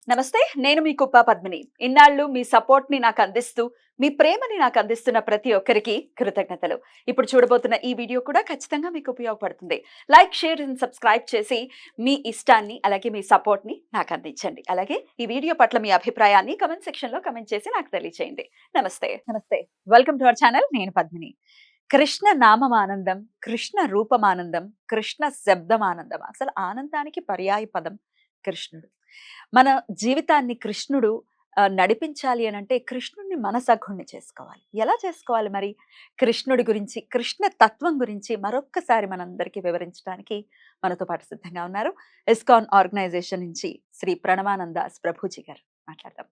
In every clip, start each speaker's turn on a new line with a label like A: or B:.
A: నమస్తే. నేను మీ కుప్ప పద్మిని. ఇన్నాళ్ళు మీ సపోర్ట్‌ని నాకందిస్తూ, మీ ప్రేమని నాకందిస్తున్న ప్రతి ఒక్కరికి కృతజ్ఞతలు. ఇప్పుడు చూడబోతున్న ఈ వీడియో కూడా ఖచ్చితంగా మీకు ఉపయోగపడుతుంది. లైక్, షేర్ అండ్ సబ్స్క్రైబ్ చేసి మీ ఇష్టాన్ని, అలాగే మీ సపోర్ట్‌ని నాకందించండి. అలాగే ఈ వీడియో పట్ల మీ అభిప్రాయాన్ని కామెంట్ సెక్షన్‌లో కామెంట్ చేసి నాకు తెలియచేయండి. నమస్తే. నమస్తే. Welcome to our channel. నేను పద్మిని. కృష్ణ నామమానందం, కృష్ణ రూపమానందం, కృష్ణ శబ్దమానందం. అసలు ఆనందానికి పర్యాయ పదం కృష్ణుడు. మన జీవితాన్ని కృష్ణుడు నడిపించాలి అనంటే కృష్ణుడిని మనసగుణ్ణి చేసుకోవాలి. ఎలా చేసుకోవాలి మరి? కృష్ణుడి గురించి, కృష్ణ తత్వం గురించి మరొక్కసారి మనందరికీ వివరించడానికి మనతో పాటు సిద్ధంగా ఉన్నారు. ఇస్కాన్ ఆర్గనైజేషన్ నుంచి శ్రీ ప్రణవానందాస్ ప్రభుజీ గారు. మాట్లాడదాం.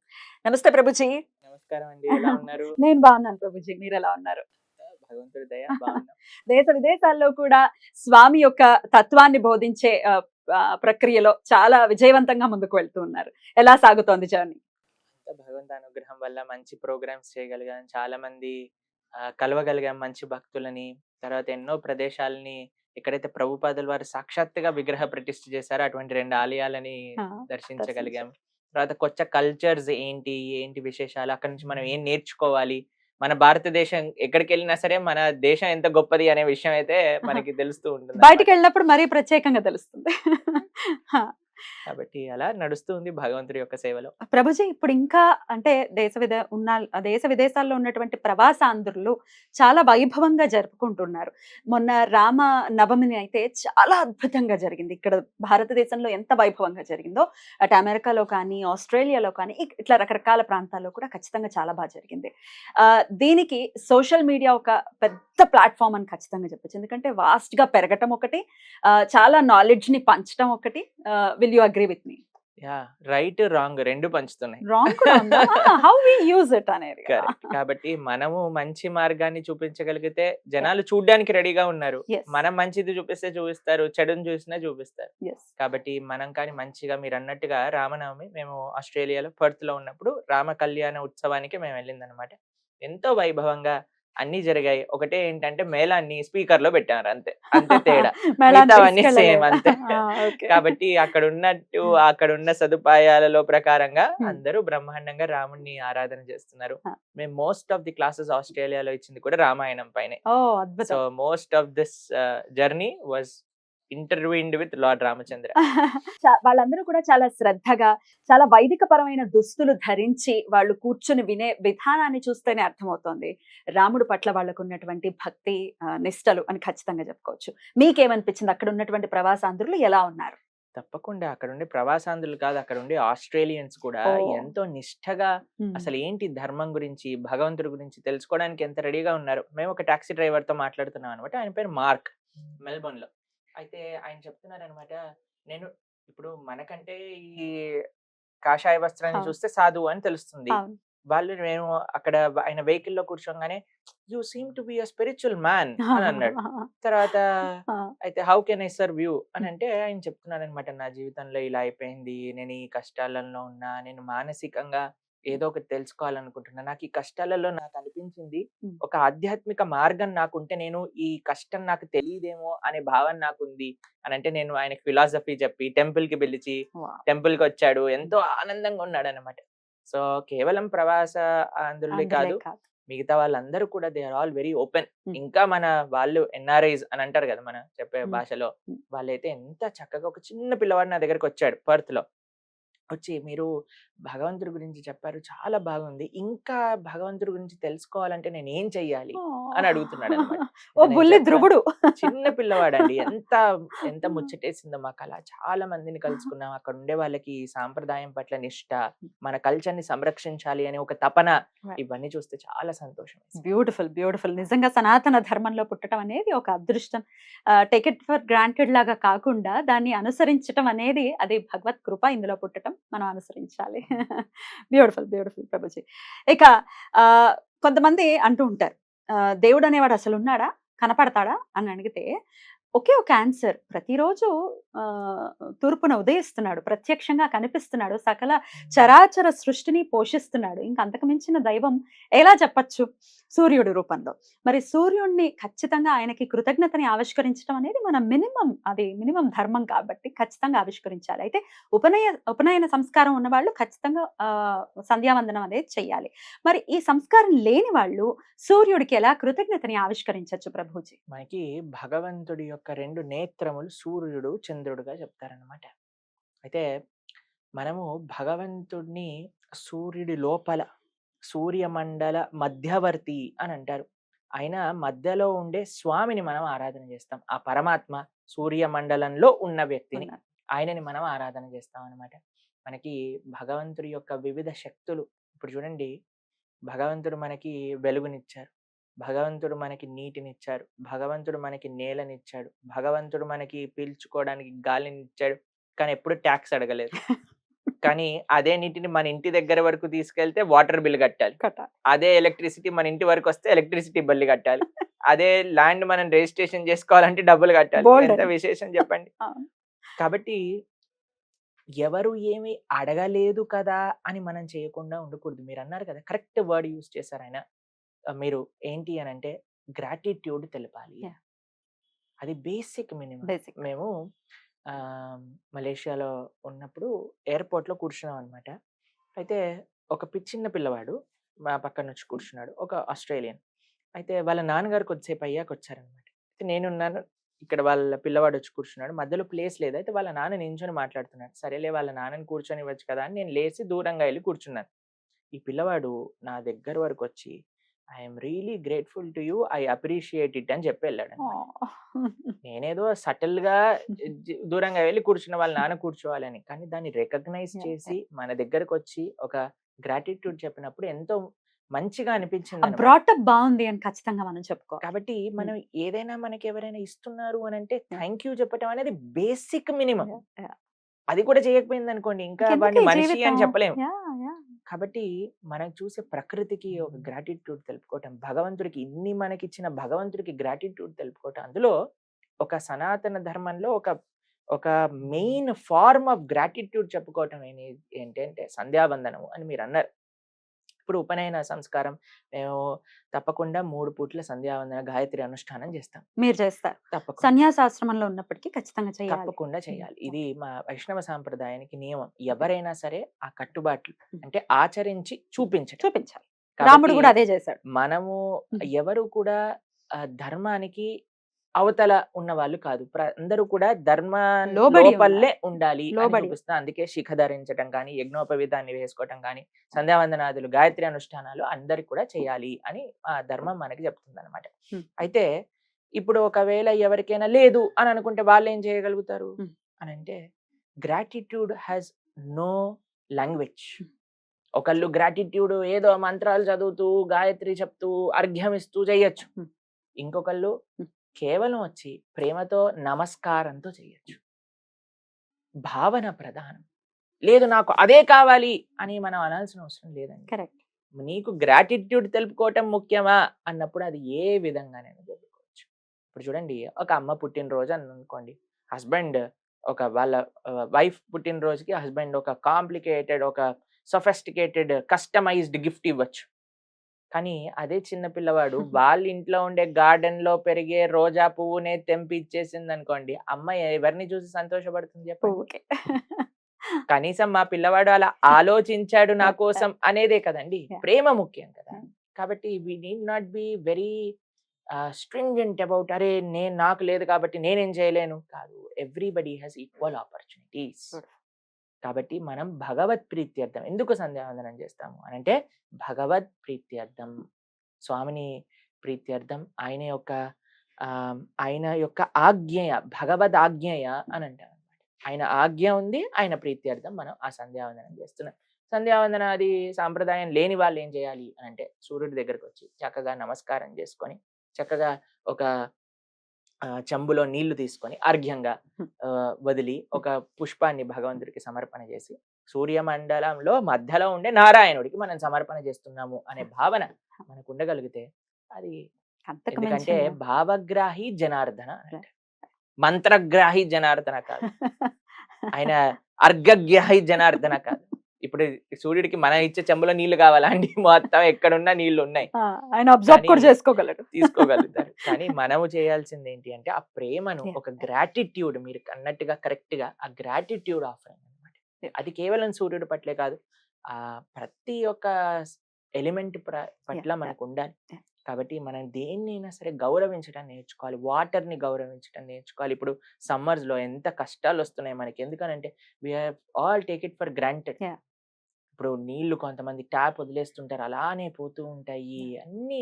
A: నమస్తే ప్రభుజీ.
B: నమస్కారం అండి. ఎలా ఉన్నారు?
A: నేను బాగున్నాను ప్రభుజీ. మీరు ఎలా ఉన్నారు?
B: భగవంతుడి దయ బాగున్నాం.
A: దేశ విదేశాల్లో కూడా స్వామి యొక్క తత్వాన్ని బోధించే ప్రక్రియలో చాలా విజయవంతంగా ముందుకు వెళ్తూ ఉన్నారు. ఎలా సాగుతోంది జర్నీ?
B: భగవంతు అనుగ్రహం వల్ల మంచి ప్రోగ్రామ్స్ చేయగలిగాం, చాలా మంది కలవగలిగాం మంచి భక్తులని. తర్వాత ఎన్నో ప్రదేశాలని ఎక్కడైతే ప్రభుపాదుల వారు సాక్షాత్తుగా విగ్రహ ప్రతిష్ఠ చేశారో అటువంటి 2 ఆలయాలని దర్శించగలిగాం. తర్వాత కొత్త కల్చర్స్ ఏంటి ఏంటి విశేషాలు, అక్కడి నుంచి మనం ఏం నేర్చుకోవాలి, మన భారతదేశం ఎక్కడికి వెళ్ళినా సరే మన దేశం ఎంత గొప్పది అనే విషయం అయితే మనకి తెలుస్తూ ఉంటుంది.
A: బయటికి వెళ్ళినప్పుడు మరీ ప్రత్యేకంగా తెలుస్తుంది.
B: కాబట్టి అలా నడుస్తూ ఉంది భగవంతుడి యొక్క సేవలో.
A: ప్రభుజీ, ఇప్పుడు ఇంకా అంటే దేశ విదేశాల్లో ఉన్నటువంటి ప్రవాసాంధ్రులు చాలా వైభవంగా జరుపుకుంటున్నారు. మొన్న రామ నవమిని అయితే చాలా అద్భుతంగా జరిగింది. ఇక్కడ భారతదేశంలో ఎంత వైభవంగా జరిగిందో అటు అమెరికాలో కానీ, ఆస్ట్రేలియాలో కానీ, ఇట్లా రకరకాల ప్రాంతాల్లో కూడా ఖచ్చితంగా చాలా బాగా జరిగింది. దీనికి సోషల్ మీడియా ఒక పెద్ద ప్లాట్ఫామ్ అని ఖచ్చితంగా చెప్పచ్చు. ఎందుకంటే వాస్ట్ గా పెరగటం ఒకటి, చాలా నాలెడ్జ్ ని పంచడం ఒకటి. Will you agree with me?
B: Yeah, right wrong రెండు పంచుతున్నాయి.
A: రాంగ్ కూడా ఉందా? హౌ వి యూజ్ ఇట్ అనేది.
B: కాబట్టి మనము మంచి మార్గాన్ని చూపించగలిగితే జనాలు చూడడానికి రెడీగా ఉన్నారు. మనం మంచిది చూపిస్తే చూపిస్తారు, చెడుని చూసినా చూపిస్తారు. కాబట్టి మనం కానీ మంచిగా, మీరు అన్నట్టుగా రామనవమి మేము ఆస్ట్రేలియాలో పర్త్ లో ఉన్నప్పుడు రామ కళ్యాణ ఉత్సవానికి మేము వెళ్ళిందనమాట. ఎంతో వైభవంగా అన్ని జరిగాయి. ఒకటే ఏంటంటే మేళాన్ని స్పీకర్ లో పెట్టారు, అంతే అంతే తేడా. మిగతావన్నీ సేమ్ అంతే. కాబట్టి అక్కడ ఉన్న సదుపాయాలలో ప్రకారంగా అందరూ బ్రహ్మాండంగా రాముడిని ఆరాధన చేస్తున్నారు. మేము మోస్ట్ ఆఫ్ ది క్లాసెస్ ఆస్ట్రేలియాలో ఇచ్చింది కూడా రామాయణం పైనే. So most of this journey was interviewed with lord Ramachandra.
A: వాళ్ళందరూ కూడా చాలా శ్రద్ధగా, చాలా వైదిక పరమైన దుస్తులు ధరించి వాళ్ళు కూర్చుని వినే విధానాన్ని చూస్తేనే అర్థమవుతోంది రాముడు పట్ల వాళ్ళకు ఉన్నటువంటి భక్తి నిష్టలు అని ఖచ్చితంగా చెప్పుకోవచ్చు. మీకేమనిపించింది? అక్కడ ఉన్నటువంటి ప్రవాసాంధ్రులు ఎలా ఉన్నారు?
B: తప్పకుండా అక్కడ ఉండే ప్రవాసాంధ్రులు కాదు, అక్కడ ఉండే ఆస్ట్రేలియన్స్ కూడా ఎంతో నిష్ఠగా అసలు ఏంటి ధర్మం గురించి, భగవంతుడి గురించి తెలుసుకోవడానికి ఎంత రెడీగా ఉన్నారు. మేము ఒక టాక్సీ డ్రైవర్ తో మాట్లాడుతున్నాం అనమాట. ఆయన పేరు మార్క్, మెల్బోర్న్ లో. అయితే ఆయన చెప్తున్నారు అనమాట, నేను ఇప్పుడు మనకంటే ఈ కాషాయ వస్త్రాన్ని చూస్తే సాధువు అని తెలుస్తుంది. వాళ్ళు మేము అక్కడ ఆయన వెహికల్ లో కూర్చోగానే you seem to be a spiritual man అని అన్నాడు. తర్వాత అయితే how can I serve you అని అంటే ఆయన చెప్తున్నాడు అనమాట, నా జీవితంలో ఇలా అయిపోయింది, నేను ఈ కష్టాలలో ఉన్నా, నేను మానసికంగా ఏదో ఒకటి తెలుసుకోవాలనుకుంటున్నా, నాకు ఈ కష్టాలలో నాకు అనిపించింది ఒక ఆధ్యాత్మిక మార్గం నాకుంటే నేను ఈ కష్టం నాకు తెలియదేమో అనే భావన నాకుంది అని అంటే, నేను ఆయనకి ఫిలాసఫీ చెప్పి టెంపుల్ కి పిలిచి టెంపుల్ కి వచ్చాడు, ఎంతో ఆనందంగా ఉన్నాడు అనమాట. సో కేవలం ప్రవాస ఆంధ్రులే కాదు, మిగతా వాళ్ళందరూ కూడా they are all very open. ఇంకా మన వాళ్ళు ఎన్ఆర్ఐస్ అని అంటారు కదా మన చెప్పే భాషలో, వాళ్ళైతే ఎంత చక్కగా, ఒక చిన్న పిల్లవాడు నా దగ్గరకు వచ్చాడు పర్త్ లో, వచ్చి మీరు భగవంతుడి గురించి చెప్పారు, చాలా బాగుంది, ఇంకా భగవంతుడి గురించి తెలుసుకోవాలంటే నేను ఏం చెయ్యాలి అని అడుగుతున్నాడు అనమాట. చిన్న పిల్లవాడండి, ఎంత ఎంత ముచ్చటేసిందో మాకు. అలా చాలా మందిని కలుసుకున్నాం. అక్కడ ఉండే వాళ్ళకి సాంప్రదాయం పట్ల నిష్ఠ, మన కల్చర్ ని సంరక్షించాలి అనే ఒక తపన, ఇవన్నీ చూస్తే చాలా సంతోషం.
A: Beautiful beautiful. నిజంగా సనాతన ధర్మంలో పుట్టడం అనేది ఒక అదృష్టం. టేక్ ఇట్ ఫర్ గ్రాంటెడ్ లాగా కాకుండా దాన్ని అనుసరించడం అనేది, అది భగవత్ కృప. ఇందులో పుట్టడం మనం అనుసరించాలి. Beautiful beautiful Prabhuji. ఇక కొంతమంది అంటూ ఉంటారు, దేవుడు అనేవాడు అసలు ఉన్నాడా, కనపడతాడా అని అడిగితే ఒకే ఒక ఆన్సర్. ప్రతిరోజు తూర్పున ఉదయిస్తున్నాడు, ప్రత్యక్షంగా కనిపిస్తున్నాడు, సకల చరాచర సృష్టిని పోషిస్తున్నాడు. ఇంక అంతకు మించిన దైవం ఎలా చెప్పచ్చు? సూర్యుడు రూపంలో. మరి సూర్యుడిని ఖచ్చితంగా ఆయనకి కృతజ్ఞతని ఆవిష్కరించడం అనేది మన మినిమం ధర్మం కాబట్టి ఖచ్చితంగా ఆవిష్కరించాలి. అయితే ఉపనయన సంస్కారం ఉన్నవాళ్ళు ఖచ్చితంగా సంధ్యావందనం అనేది చెయ్యాలి. మరి ఈ సంస్కారం లేని వాళ్ళు సూర్యుడికి ఎలా కృతజ్ఞతని ఆవిష్కరించొచ్చు ప్రభుజీ?
B: మనకి భగవంతుడి యొక్క 2 నేత్రములు సూర్యుడు, చంద్రుడుగా చెప్తారన్నమాట. అయితే మనము భగవంతుడిని సూర్యుడి లోపల, సూర్యమండల మధ్యవర్తి అని అంటారు. ఆయన మధ్యలో ఉండే స్వామిని మనం ఆరాధన చేస్తాం. ఆ పరమాత్మ సూర్యమండలంలో ఉన్న వ్యక్తిని, ఆయనని మనం ఆరాధన చేస్తాం అన్నమాట. మనకి భగవంతుడి యొక్క వివిధ శక్తులు ఇప్పుడు చూడండి, భగవంతుడు మనకి వెలుగునిచ్చారు, భగవంతుడు మనకి నీటినిచ్చారు, భగవంతుడు మనకి నేలనిచ్చాడు, భగవంతుడు మనకి పీల్చుకోవడానికి గాలినిచ్చాడు, కానీ ఎప్పుడు ట్యాక్స్ అడగలేదు. కానీ అదే నీటిని మన ఇంటి దగ్గర వరకు తీసుకెళ్తే వాటర్ బిల్ కట్టాలి, అదే ఎలక్ట్రిసిటీ మన ఇంటి వరకు వస్తే ఎలక్ట్రిసిటీ బిల్లు కట్టాలి, అదే ల్యాండ్ మనం రిజిస్ట్రేషన్ చేసుకోవాలంటే డబ్బులు కట్టాలి. ఎంత విశేషం చెప్పండి. కాబట్టి ఎవరు ఏమి అడగలేదు కదా అని మనం చేయకుండా ఉండకూడదు. మీరు అన్నారు కదా, కరెక్ట్ వర్డ్ యూజ్ చేశారు ఆయన. మీరు ఏంటి అని అంటే గ్రాటిట్యూడ్ తెలపాలి. అది బేసిక్ మినిమం. మేము మలేషియాలో ఉన్నప్పుడు ఎయిర్పోర్ట్ లో కూర్చున్నాం అనమాట. అయితే ఒక చిన్న పిల్లవాడు మా పక్కన వచ్చి కూర్చున్నాడు, ఒక ఆస్ట్రేలియన్. అయితే వాళ్ళ నాన్నగారు కొద్దిసేపు అయ్యాక వచ్చారనమాట. అయితే నేనున్నాను, ఇక్కడ వాళ్ళ పిల్లవాడు వచ్చి కూర్చున్నాడు, మధ్యలో ప్లేస్ లేదు. అయితే వాళ్ళ నాన్న నించొని మాట్లాడుతున్నాడు. సరేలే వాళ్ళ నాన్నని కూర్చొని ఇవ్వచ్చు కదా అని నేను లేచి దూరంగా వెళ్ళి కూర్చున్నాను. ఈ పిల్లవాడు నా దగ్గర వరకు వచ్చి I'm really grateful to you, I appreciate it అని చెప్పి వెళ్ళాడు. నేనేదో సటిల్ గా దూరంగా వెళ్ళి కూర్చున్న వాళ్ళ నాన్న కూర్చోవాలని, కానీ దాన్ని రికగ్నైజ్ చేసి మన దగ్గరకు వచ్చి ఒక గ్రాటిట్యూడ్ చెప్పినప్పుడు ఎంతో మంచిగా అనిపించింది.
A: బ్రాటప్ బాగుంది అని ఖచ్చితంగా మనం చెప్పుకో.
B: కాబట్టి మనం ఏదైనా మనకి ఎవరైనా ఇస్తున్నారు అని అంటే థ్యాంక్ యూ చెప్పటం అనేది బేసిక్ మినిమం. అది కూడా చేయకపోయింది అనుకోండి, ఇంకా వాడిని మనిషి అని చెప్పలేము. కాబట్టి మనం చూసే ప్రకృతికి ఒక గ్రాటిట్యూడ్ తెలుపుకోవటం, భగవంతుడికి ఇన్ని మనకిచ్చిన భగవంతుడికి గ్రాటిట్యూడ్ తెలుపుకోవటం, అందులో ఒక సనాతన ధర్మంలో ఒక మెయిన్ ఫార్మ్ ఆఫ్ గ్రాటిట్యూడ్ చెప్పుకోవటం ఏంటంటే సంధ్యావందనము అని మీరు అన్నారు. ఇప్పుడు ఉపనయన సంస్కారం మేము తప్పకుండా 3 పూట్ల సంధ్యావందన గాయత్రి అనుష్ఠానం చేస్తాం.
A: మీరు చేస్తారు?
B: తప్పకుండా.
A: సన్యాసాశ్రమంలో ఉన్నప్పటికీ ఖచ్చితంగా చేయాలి.
B: తప్పకుండా చేయాలి. ఇది మా వైష్ణవ సాంప్రదాయానికి నియమం. ఎవరైనా సరే ఆ కట్టుబాట్లు అంటే ఆచరించి చూపించాలి.
A: రాముడు కూడా అదే చేశాడు.
B: మనము ఎవరు కూడా ధర్మానికి అవతల ఉన్న వాళ్ళు కాదు, అందరూ కూడా ధర్మ లోపలే ఉండాలి చూపిస్తున్నా. అందుకే శిఖ ధరించడం కానీ, యజ్ఞోపవీతాన్ని వేసుకోవటం కానీ, సంధ్యావందనాదులు గాయత్రి అనుష్ఠానాలు అందరికి కూడా చేయాలి అని ఆ ధర్మం మనకి చెప్తుంది అనమాట. అయితే ఇప్పుడు ఒకవేళ ఎవరికైనా లేదు అని అనుకుంటే వాళ్ళు ఏం చేయగలుగుతారు అని అంటే, గ్రాటిట్యూడ్ హ్యాస్ నో లాంగ్వేజ్. ఒకళ్ళు గ్రాటిట్యూడ్ ఏదో మంత్రాలు చదువుతూ గాయత్రి చెప్తూ అర్ఘ్యం ఇస్తూ చేయొచ్చు, ఇంకొకళ్ళు కేవలం వచ్చి ప్రేమతో నమస్కారంతో చేయొచ్చు. భావన ప్రధానం. లేదు నాకు అదే కావాలి అని మనం అనాల్సిన అవసరం లేదండి.
A: కరెక్ట్.
B: నీకు గ్రాటిట్యూడ్ తెలుపుకోవటం ముఖ్యమా అన్నప్పుడు అది ఏ విధంగానైనా తెలుపుకోవచ్చు. ఇప్పుడు చూడండి, ఒక అమ్మ పుట్టినరోజు అని అనుకోండి, హస్బెండ్ వాళ్ళ వైఫ్ పుట్టినరోజుకి హస్బెండ్ ఒక కాంప్లికేటెడ్, ఒక సొఫిస్టికేటెడ్, కస్టమైజ్డ్ గిఫ్ట్ ఇవ్వచ్చు. కానీ అదే చిన్న పిల్లవాడు వాళ్ళ ఇంట్లో ఉండే గార్డెన్ లో పెరిగే రోజా పువ్వునే తెంపి ఇచ్చేసింది అనుకోండి, అమ్మాయి ఎవరిని చూసి సంతోషపడుతుంది చెప్పండి? కనీసం మా పిల్లవాడు అలా ఆలోచించాడు నా కోసం అనేదే కదండి. ప్రేమ ముఖ్యం కదా. కాబట్టి we need not be very stringent about అరే నాకు లేదు కాబట్టి నేనేం చేయలేను కాదు. Everybody has equal opportunities. కాబట్టి మనం భగవత్ ప్రీత్యర్థం ఎందుకు సంధ్యావందనం చేస్తాము అని అంటే, భగవత్ ప్రీత్యర్థం, స్వామిని ప్రీత్యర్థం, ఆయన యొక్క ఆజ్ఞేయ, భగవద్ ఆజ్ఞేయ అని అంటారు అనమాట. ఆయన ఆజ్ఞ ఉంది, ఆయన ప్రీత్యర్థం మనం ఆ సంధ్యావందనం చేస్తున్నాం. సంధ్యావందన అది సాంప్రదాయం లేని వాళ్ళు ఏం చేయాలి అని అంటే, సూర్యుడి దగ్గరకు వచ్చి చక్కగా నమస్కారం చేసుకొని, చక్కగా ఒక చెంబులో నీళ్లు తీసుకొని అర్ఘ్యంగా వదిలి ఒక పుష్పాన్ని భగవంతుడికి సమర్పణ చేసి, సూర్యమండలంలో మధ్యలో ఉండే నారాయణుడికి మనం సమర్పణ చేస్తున్నాము అనే భావన మనకు ఉండగలిగితే అది, ఎందుకంటే భావగ్రాహి జనార్దన అంటే మంత్రగ్రాహి జనార్దన కాదు, ఆయన అర్ఘగ్రాహి జనార్దన కాదు. ఇప్పుడు సూర్యుడికి మనం ఇచ్చే చెంబులో నీళ్లు కావాలా అండి? మొత్తం ఎక్కడున్నా నీళ్లు ఉన్నాయి,
A: ఆయన అబ్జర్వ్ కూడా
B: కానీ
A: చేసుకోగలడు.
B: తీసుకోగలుగుతారు. కానీ మనము చేయాల్సింది ఏంటి అంటే ఆ ప్రేమను,
A: Yeah,
B: ఒక గ్రాటిట్యూడ్, మీరు అన్నట్టుగా కరెక్ట్ గా ఆ గ్రాటిట్యూడ్ ఆఫరింగ్ అనమాట.
A: Yeah.
B: అది కేవలం సూర్యుడి పట్లే కాదు, ఆ ప్రతి ఒక్క ఎలిమెంట్ పట్ల
A: Yeah,
B: మనకు ఉండాలి.
A: yeah.
B: కాబట్టి మనం దేన్నైనా సరే గౌరవించడం నేర్చుకోవాలి, వాటర్ ని గౌరవించడం నేర్చుకోవాలి. ఇప్పుడు సమ్మర్స్ లో ఎంత కష్టాలు వస్తున్నాయి మనకి, ఎందుకనంటే we have all take it for granted.
A: Yeah.
B: ఇప్పుడు నీళ్లు కొంతమంది ట్యాప్ వదిలేస్తుంటారు, అలానే పోతూ ఉంటాయి. అన్ని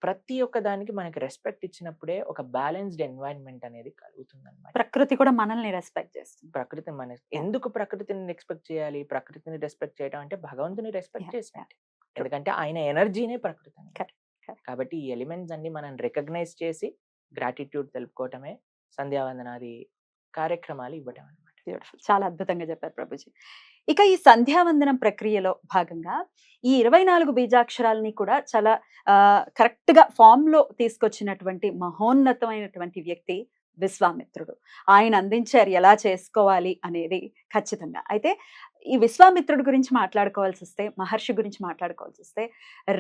B: ప్రతి ఒక్క దానికి మనకి రెస్పెక్ట్ ఇచ్చినప్పుడే ఒక బ్యాలెన్స్డ్ ఎన్వైరన్మెంట్ అనేది కలుగుతుంది అనమాట.
A: ప్రకృతి కూడా మనల్ని రెస్పెక్ట్ చేస్తుంది.
B: ప్రకృతి మన ఎందుకు ప్రకృతిని రెస్పెక్ట్ చేయాలి? ప్రకృతిని రెస్పెక్ట్ చేయడం అంటే భగవంతుని రెస్పెక్ట్
A: Yeah,
B: చేసినట్టే. ఎందుకంటే ఆయన ఎనర్జీనే ప్రకృతి అన్నమాట.
A: Correct, correct.
B: కాబట్టి ఈ ఎలిమెంట్స్ అన్ని మనం రికగ్నైజ్ చేసి గ్రాటిట్యూడ్ తెలుపుకోవటమే సంధ్యావందనాది కార్యక్రమాలు ఇవ్వటం అనమాట.
A: బ్యూటిఫుల్, చాలా అద్భుతంగా చెప్పారు ప్రభుజీ. ఇక ఈ సంధ్యావందనం ప్రక్రియలో భాగంగా ఈ 24 బీజాక్షరాలని కూడా చాలా కరెక్ట్ గా ఫామ్ లో తీసుకొచ్చినటువంటి మహోన్నతమైనటువంటి వ్యక్తి విశ్వామిత్రుడు. ఆయన అందించారు ఎలా చేసుకోవాలి అనేది ఖచ్చితంగా. అయితే ఈ విశ్వామిత్రుడి గురించి మాట్లాడుకోవాల్సి వస్తే, మహర్షి గురించి మాట్లాడుకోవాల్సి వస్తే,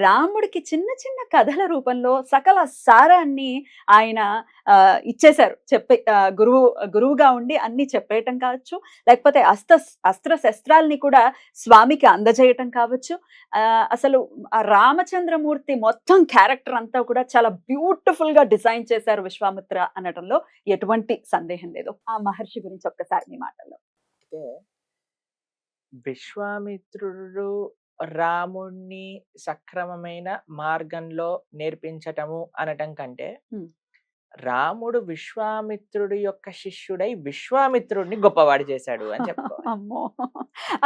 A: రాముడికి చిన్న చిన్న కథల రూపంలో సకల సారాన్ని ఆయన ఇచ్చేశారు. గురువుగా ఉండి అన్ని చెప్పేయటం కావచ్చు, లేకపోతే అస్త్ర శస్త్రాల్ని కూడా స్వామికి అందజేయటం కావచ్చు. అసలు ఆ రామచంద్రమూర్తి మొత్తం క్యారెక్టర్ అంతా కూడా చాలా బ్యూటిఫుల్ గా డిజైన్ చేశారు విశ్వామిత్ర అనటంలో ఎటువంటి సందేహం లేదు. ఆ మహర్షి గురించి ఒక్కసారి మీ మాటల్లో.
B: అయితే విశ్వామిత్రుడు రాముణ్ణి సక్రమమైన మార్గంలో నేర్పించటము అనటం కంటే,
A: Hmm.
B: రాముడు విశ్వామిత్రుడి యొక్క శిష్యుడై విశ్వామిత్రుడిని గొప్పవాడు చేశాడు అని చెప్పుకోవాలి.
A: అమ్మో,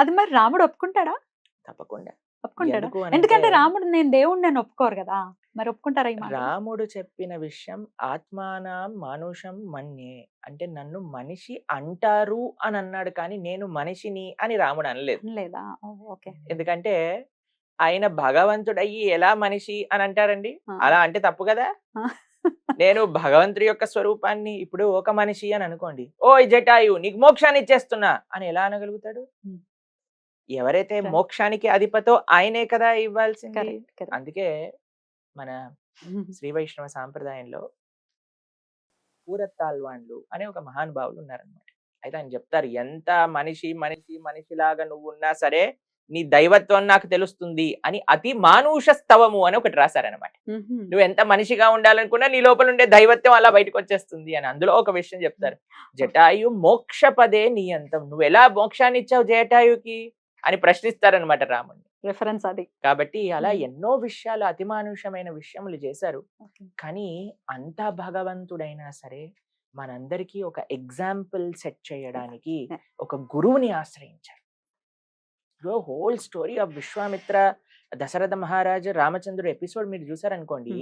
A: అది మరి రాముడు ఒప్పుకుంటాడా?
B: తప్పకుండా.
A: ఒప్పుకుంటాడా?
B: ఎందుకు
A: ఎందుకంటే
B: అనంటే
A: రాముడు నేను దేవుడిని అని ఒప్పుకోరు కదా, మరి ఒప్పుకుంటారా ఈ మాట?
B: రాముడు చెప్పిన విషయం ఆత్మానం మానుషం మన్యే, అంటే నన్ను మనిషి అంటారు అని అన్నాడు, కానీ నేను మనిషిని అని రాముడు అనలేదు.
A: లేదా? ఓకే.
B: ఎందుకంటే ఆయన భగవంతుడయ్యి ఎలా మనిషి అని అంటారండి? అలా అంటే తప్పు కదా. నేను భగవంతుడి యొక్క స్వరూపాన్ని, ఇప్పుడు ఒక మనిషి అని అనుకోండి, ఓ జటాయు నీకు మోక్షాన్ని ఇచ్చేస్తున్నా అని ఎలా అనగలుగుతాడు? ఎవరైతే మోక్షానికి అధిపతో ఆయనే కదా ఇవ్వాల్సింది. అందుకే మన శ్రీ వైష్ణవ సాంప్రదాయంలో పూరత్తాల్వాన్లు అనే ఒక మహానుభావులు ఉన్నారనమాట. అయితే ఆయన చెప్తారు, ఎంత మనిషిలాగా నువ్వు ఉన్నా సరే నీ దైవత్వం నాకు తెలుస్తుంది అని అతి మానుష స్తవము అని ఒకటి రాశారనమాట. నువ్వు ఎంత మనిషిగా ఉండాలనుకున్నా నీ లోపల ఉండే దైవత్వం అలా బయటకు వచ్చేస్తుంది అని. అందులో ఒక విషయం చెప్తారు, జటాయు మోక్షపదే నియంతం, నువ్వు ఎలా మోక్షాన్ని ఇచ్చావు జటాయుకి అని ప్రశ్నిస్తారనమాట రాముడిని.
A: రిఫరెన్స్ అది.
B: కాబట్టి అలా ఎన్నో విషయాలు అతిమానుషమైన విషయములు చేశారు. కానీ అంతా భగవంతుడైనా సరే మనందరికీ ఒక ఎగ్జాంపుల్ సెట్ చేయడానికి ఒక గురువుని ఆశ్రయించారు. Whole story of Vishwamitra, Dasharatha మహారాజు, రామచంద్రుడు ఎపిసోడ్ మీరు చూసారనుకోండి,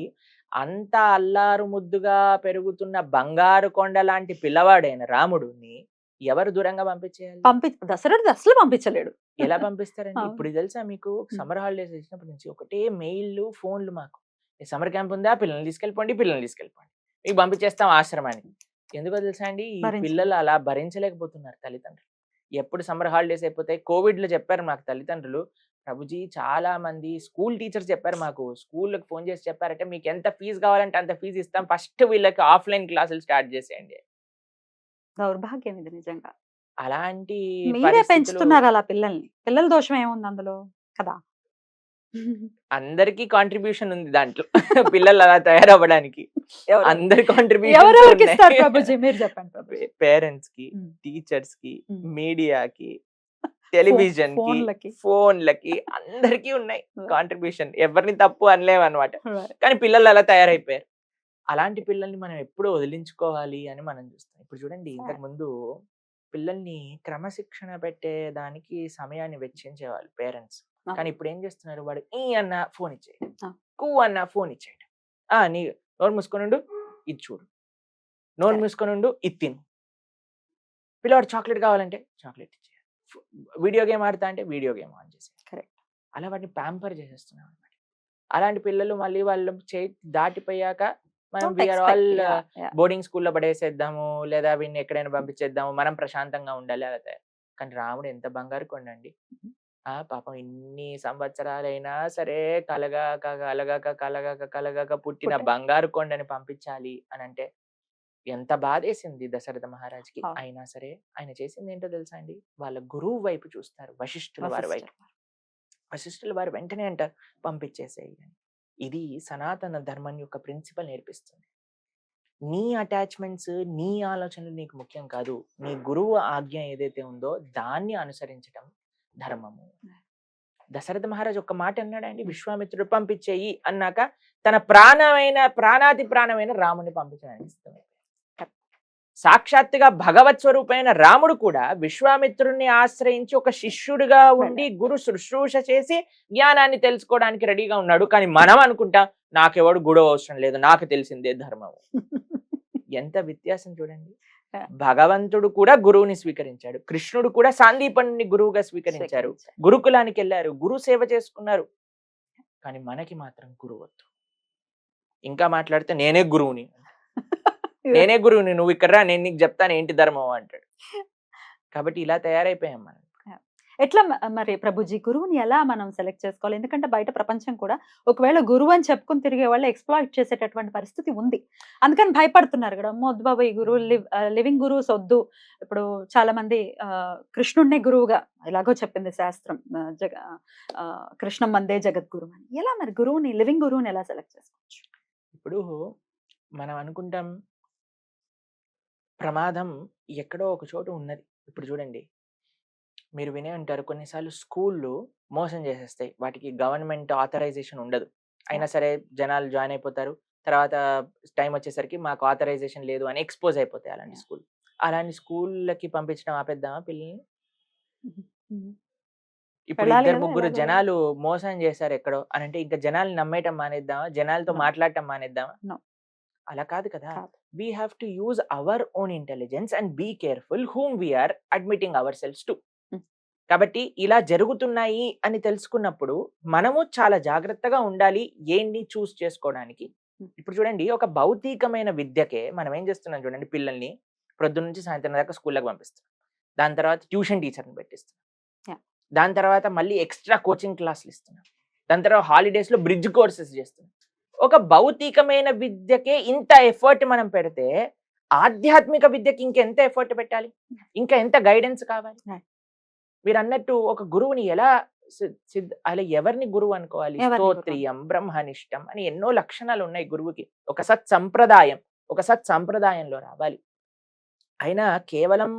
B: అంత అల్లారు ముద్దుగా పెరుగుతున్న బంగారు కొండ లాంటి పిల్లవాడైన రాముడిని ఎవరు దూరంగా పంపించేయాలి?
A: దశరథుడు అసలు పంపించలేడు.
B: ఎలా పంపిస్తారండి? ఇప్పుడు తెలుసా మీకు, సమ్మర్ హాలిడేస్ ఇచ్చినప్పటి నుంచి ఒకటే మెయిల్లు, ఫోన్లు, మాకు సమ్మర్ క్యాంప్ ఉందా, పిల్లల్ని తీసుకెళ్ళిపోండి, మీకు పంపించేస్తాం ఆశ్రమానికి. ఎందుకో తెలుసా అండి, ఈ పిల్లలు అలా భరించలేకపోతున్నారు తల్లిదండ్రులు. ఎప్పుడు సమ్మర్ హాలిడేస్ అయిపోతాయి. కోవిడ్ లో చెప్పారు మాకు తల్లిదండ్రులు, ప్రభుజీ చాలా మంది స్కూల్ టీచర్స్ చెప్పారు మాకు, స్కూల్కి ఫోన్ చేసి చెప్పారంటే మీకు ఎంత ఫీజు కావాలంటే అంత ఫీజు ఇస్తాం, ఫస్ట్ వీళ్ళకి ఆఫ్లైన్ క్లాసులు స్టార్ట్ చేసేయండి.
A: దౌర్భాగ్యం ఇది నిజంగా.
B: అలాంటి
A: మీరే పెంచుతున్నారు అలా పిల్లల్ని. పిల్లల దోషం ఏముంది అందులో కదా?
B: అందరికి కాంట్రిబ్యూషన్ ఉంది దాంట్లో. పిల్లలు అలా తయారవ్వడానికి అందరి
A: ఎవరెవరికి ఇస్తారు ప్రభుజీ మీరు చెప్పండి.
B: పేరెంట్స్ కి, టీచర్స్ కి, మీడియాకి, టెలివిజన్ కి, ఫోన్లకి, అందరికి ఉన్నాయి కాంట్రిబ్యూషన్. ఎవరిని తప్పు అనలేము అనమాట. కానీ పిల్లలు అలా తయారైపోయారు. అలాంటి పిల్లల్ని మనం ఎప్పుడు వదిలించుకోవాలి అని మనం చూస్తాం. ఇప్పుడు చూడండి, ఇంతకు ముందు పిల్లల్ని క్రమశిక్షణ పెట్టేదానికి సమయాన్ని వెచ్చించేవాళ్ళు పేరెంట్స్. కానీ ఇప్పుడు ఏం చేస్తున్నారు, వాడు ఈ అన్న ఫోన్ ఇచ్చేయడం, కూ అన్న ఫోన్ ఇచ్చేయడం. నీ నోరు మూసుకొనుండు, ఇది చూడు, నోరు మూసుకొనుండు, ఇది తిను. పిల్లవాడు చాక్లెట్ కావాలంటే చాక్లెట్ ఇచ్చేయాలి, వీడియో గేమ్ ఆడతా అంటే వీడియో గేమ్ ఆన్ చేసేయాలి. అలా వాటిని ప్యాంపర్ చేసేస్తున్నాం అనమాట. అలాంటి పిల్లలు మళ్ళీ వాళ్ళు దాటిపోయాక మనం
A: Don't
B: we are
A: expect.
B: All
A: Yeah, yeah.
B: Boarding స్కూల్లో పడేసేద్దాము, లేదా వీడిని ఎక్కడైనా పంపించేద్దాము, మనం ప్రశాంతంగా ఉండాలి అలా తయారు. కానీ రాముడు ఎంత బంగారు కొండండి. పాపం ఇన్ని సంవత్సరాలైనా సరే కలగాక, కలగాక, కలగాక, కలగాక పుట్టిన
A: పుట్ట
B: బంగారు కొండని పంపించాలి అనంటే ఎంత బాధేసింది దశరథ మహారాజ్‌కి.
A: అవును.
B: అయినా సరే ఆయన చేసిందేంటో తెలుసా అండి? వాళ్ళ గురువు వైపు చూస్తారు. వశిష్ఠుల వారి వైపు.
A: వశిష్ఠులు.
B: వశిష్ఠుల వారు వెంటనే అంటారు పంపించేసేయి అని. ఇది సనాతన ధర్మం యొక్క ప్రిన్సిపల్ నేర్పిస్తుంది. నీ అటాచ్‌మెంట్స్, నీ ఆలోచనలు నీకు ముఖ్యం కాదు. నీ గురువు ఆజ్ఞ ఏదైతే ఉందో దాన్ని అనుసరించటం ధర్మము. దశరథ మహారాజు ఒక్క మాట అన్నాడండి, విశ్వామిత్రుడు పంపించేయి అన్నాక తన ప్రాణాతి ప్రాణమైన రాముని పంపించడానికి ఇష్టం. సాక్షాత్తుగా భగవత్ స్వరూపమైన రాముడు కూడా విశ్వామిత్రుడిని ఆశ్రయించి ఒక శిష్యుడిగా ఉండి గురు శుశ్రూష చేసి జ్ఞానాన్ని తెలుసుకోవడానికి రెడీగా ఉన్నాడు. కానీ మనం అనుకుంటాం నాకెవడు గురువు అవసరం లేదు, నాకు తెలిసిందే ధర్మము. ఎంత వ్యత్యాసం చూడండి. భగవంతుడు కూడా గురువుని స్వీకరించాడు, కృష్ణుడు కూడా సాందీపనుని గురువుగా స్వీకరించారు, గురుకులానికి వెళ్ళారు, గురు సేవ చేసుకున్నారు. కానీ మనకి మాత్రం గురువు వద్దు. ఇంకా మాట్లాడితే నేనే గురువుని, నువ్వు ఇక్కడ రా, నేను నీకు చెప్తాను ఏంటి ధర్మం అంటాడు. కాబట్టి ఇలా తయారైపోయాం మనం.
A: ఎట్లా మరి ప్రభుజీ గురువుని ఎలా మనం సెలెక్ట్ చేసుకోవాలి? ఎందుకంటే బయట ప్రపంచం కూడా ఒకవేళ గురువు అని చెప్పుకుని తిరిగే వాళ్ళు ఎక్స్‌ప్లాయిట్ చేసేటటువంటి పరిస్థితి ఉంది. అందుకని భయపడుతున్నారు కదా, అమ్మో వద్దు బాబోయ్ గురువు లివింగ్ గురువుస్ వద్దు. ఇప్పుడు చాలా మంది కృష్ణుడినే గురువుగా ఎలాగో చెప్పింది శాస్త్రం, కృష్ణం వందే జగద్గురు అని. ఎలా మరి గురువుని, లివింగ్ గురువుని ఎలా సెలెక్ట్ చేసుకోవచ్చు?
B: ఇప్పుడు మనం అనుకుంటాం ప్రమాదం ఎక్కడో ఒక చోట ఉన్నది. ఇప్పుడు చూడండి, మీరు వినే ఉంటారు కొన్నిసార్లు స్కూళ్ళు మోసం చేసేస్తాయి, వాటికి గవర్నమెంట్ ఆథరైజేషన్ ఉండదు. అయినా సరే జనాలు జాయిన్ అయిపోతారు. తర్వాత టైం వచ్చేసరికి మాకు ఆథరైజేషన్ లేదు అని ఎక్స్పోజ్ అయిపోతాయి అలాంటి స్కూల్. అలాంటి స్కూళ్ళకి పంపించడం ఆపేద్దామా పిల్లల్ని? ఇప్పుడు ఇద్దరు ముగ్గురు జనాలు మోసం చేశారు ఎక్కడో అని అంటే ఇంకా జనాలు నమ్మేయటం మానేద్దామా? జనాలతో మాట్లాడటం మానేద్దామా? అలా కాదు కదా. We have to use our own intelligence and be careful whom we are admitting ourselves to. కాబట్టి ఇలా జరుగుతున్నాయి అని తెలుసుకున్నప్పుడు మనము చాలా జాగ్రత్తగా ఉండాలి ఏంటి చూస్ చేసుకోవడానికి. ఇప్పుడు చూడండి, ఒక భౌతికమైన విద్యకే మనం ఏం చేస్తున్నాం చూడండి, పిల్లల్ని ప్రొద్దున నుంచి సాయంత్రం దాకా స్కూల్లోకి పంపిస్తాం, దాని తర్వాత ట్యూషన్ టీచర్ని పెట్టిస్తున్నాం, దాని తర్వాత మళ్ళీ ఎక్స్ట్రా కోచింగ్ క్లాసులు ఇస్తున్నాం, దాని తర్వాత హాలిడేస్లో బ్రిడ్జ్ కోర్సెస్ చేస్తున్నాం. ఒక భౌతికమైన విద్యకే ఇంత ఎఫర్ట్ మనం పెడితే ఆధ్యాత్మిక విద్యకి ఇంకెంత ఎఫర్ట్ పెట్టాలి, ఇంకా ఎంత గైడెన్స్ కావాలి? మీరు అన్నట్టు ఒక గురువుని ఎలా అలా ఎవరిని గురువు అనుకోవాలి? స్తోత్రియం, బ్రహ్మనిష్టం అని ఎన్నో లక్షణాలు ఉన్నాయి గురువుకి. ఒక సత్సంప్రదాయంలో రావాలి. అయినా కేవలం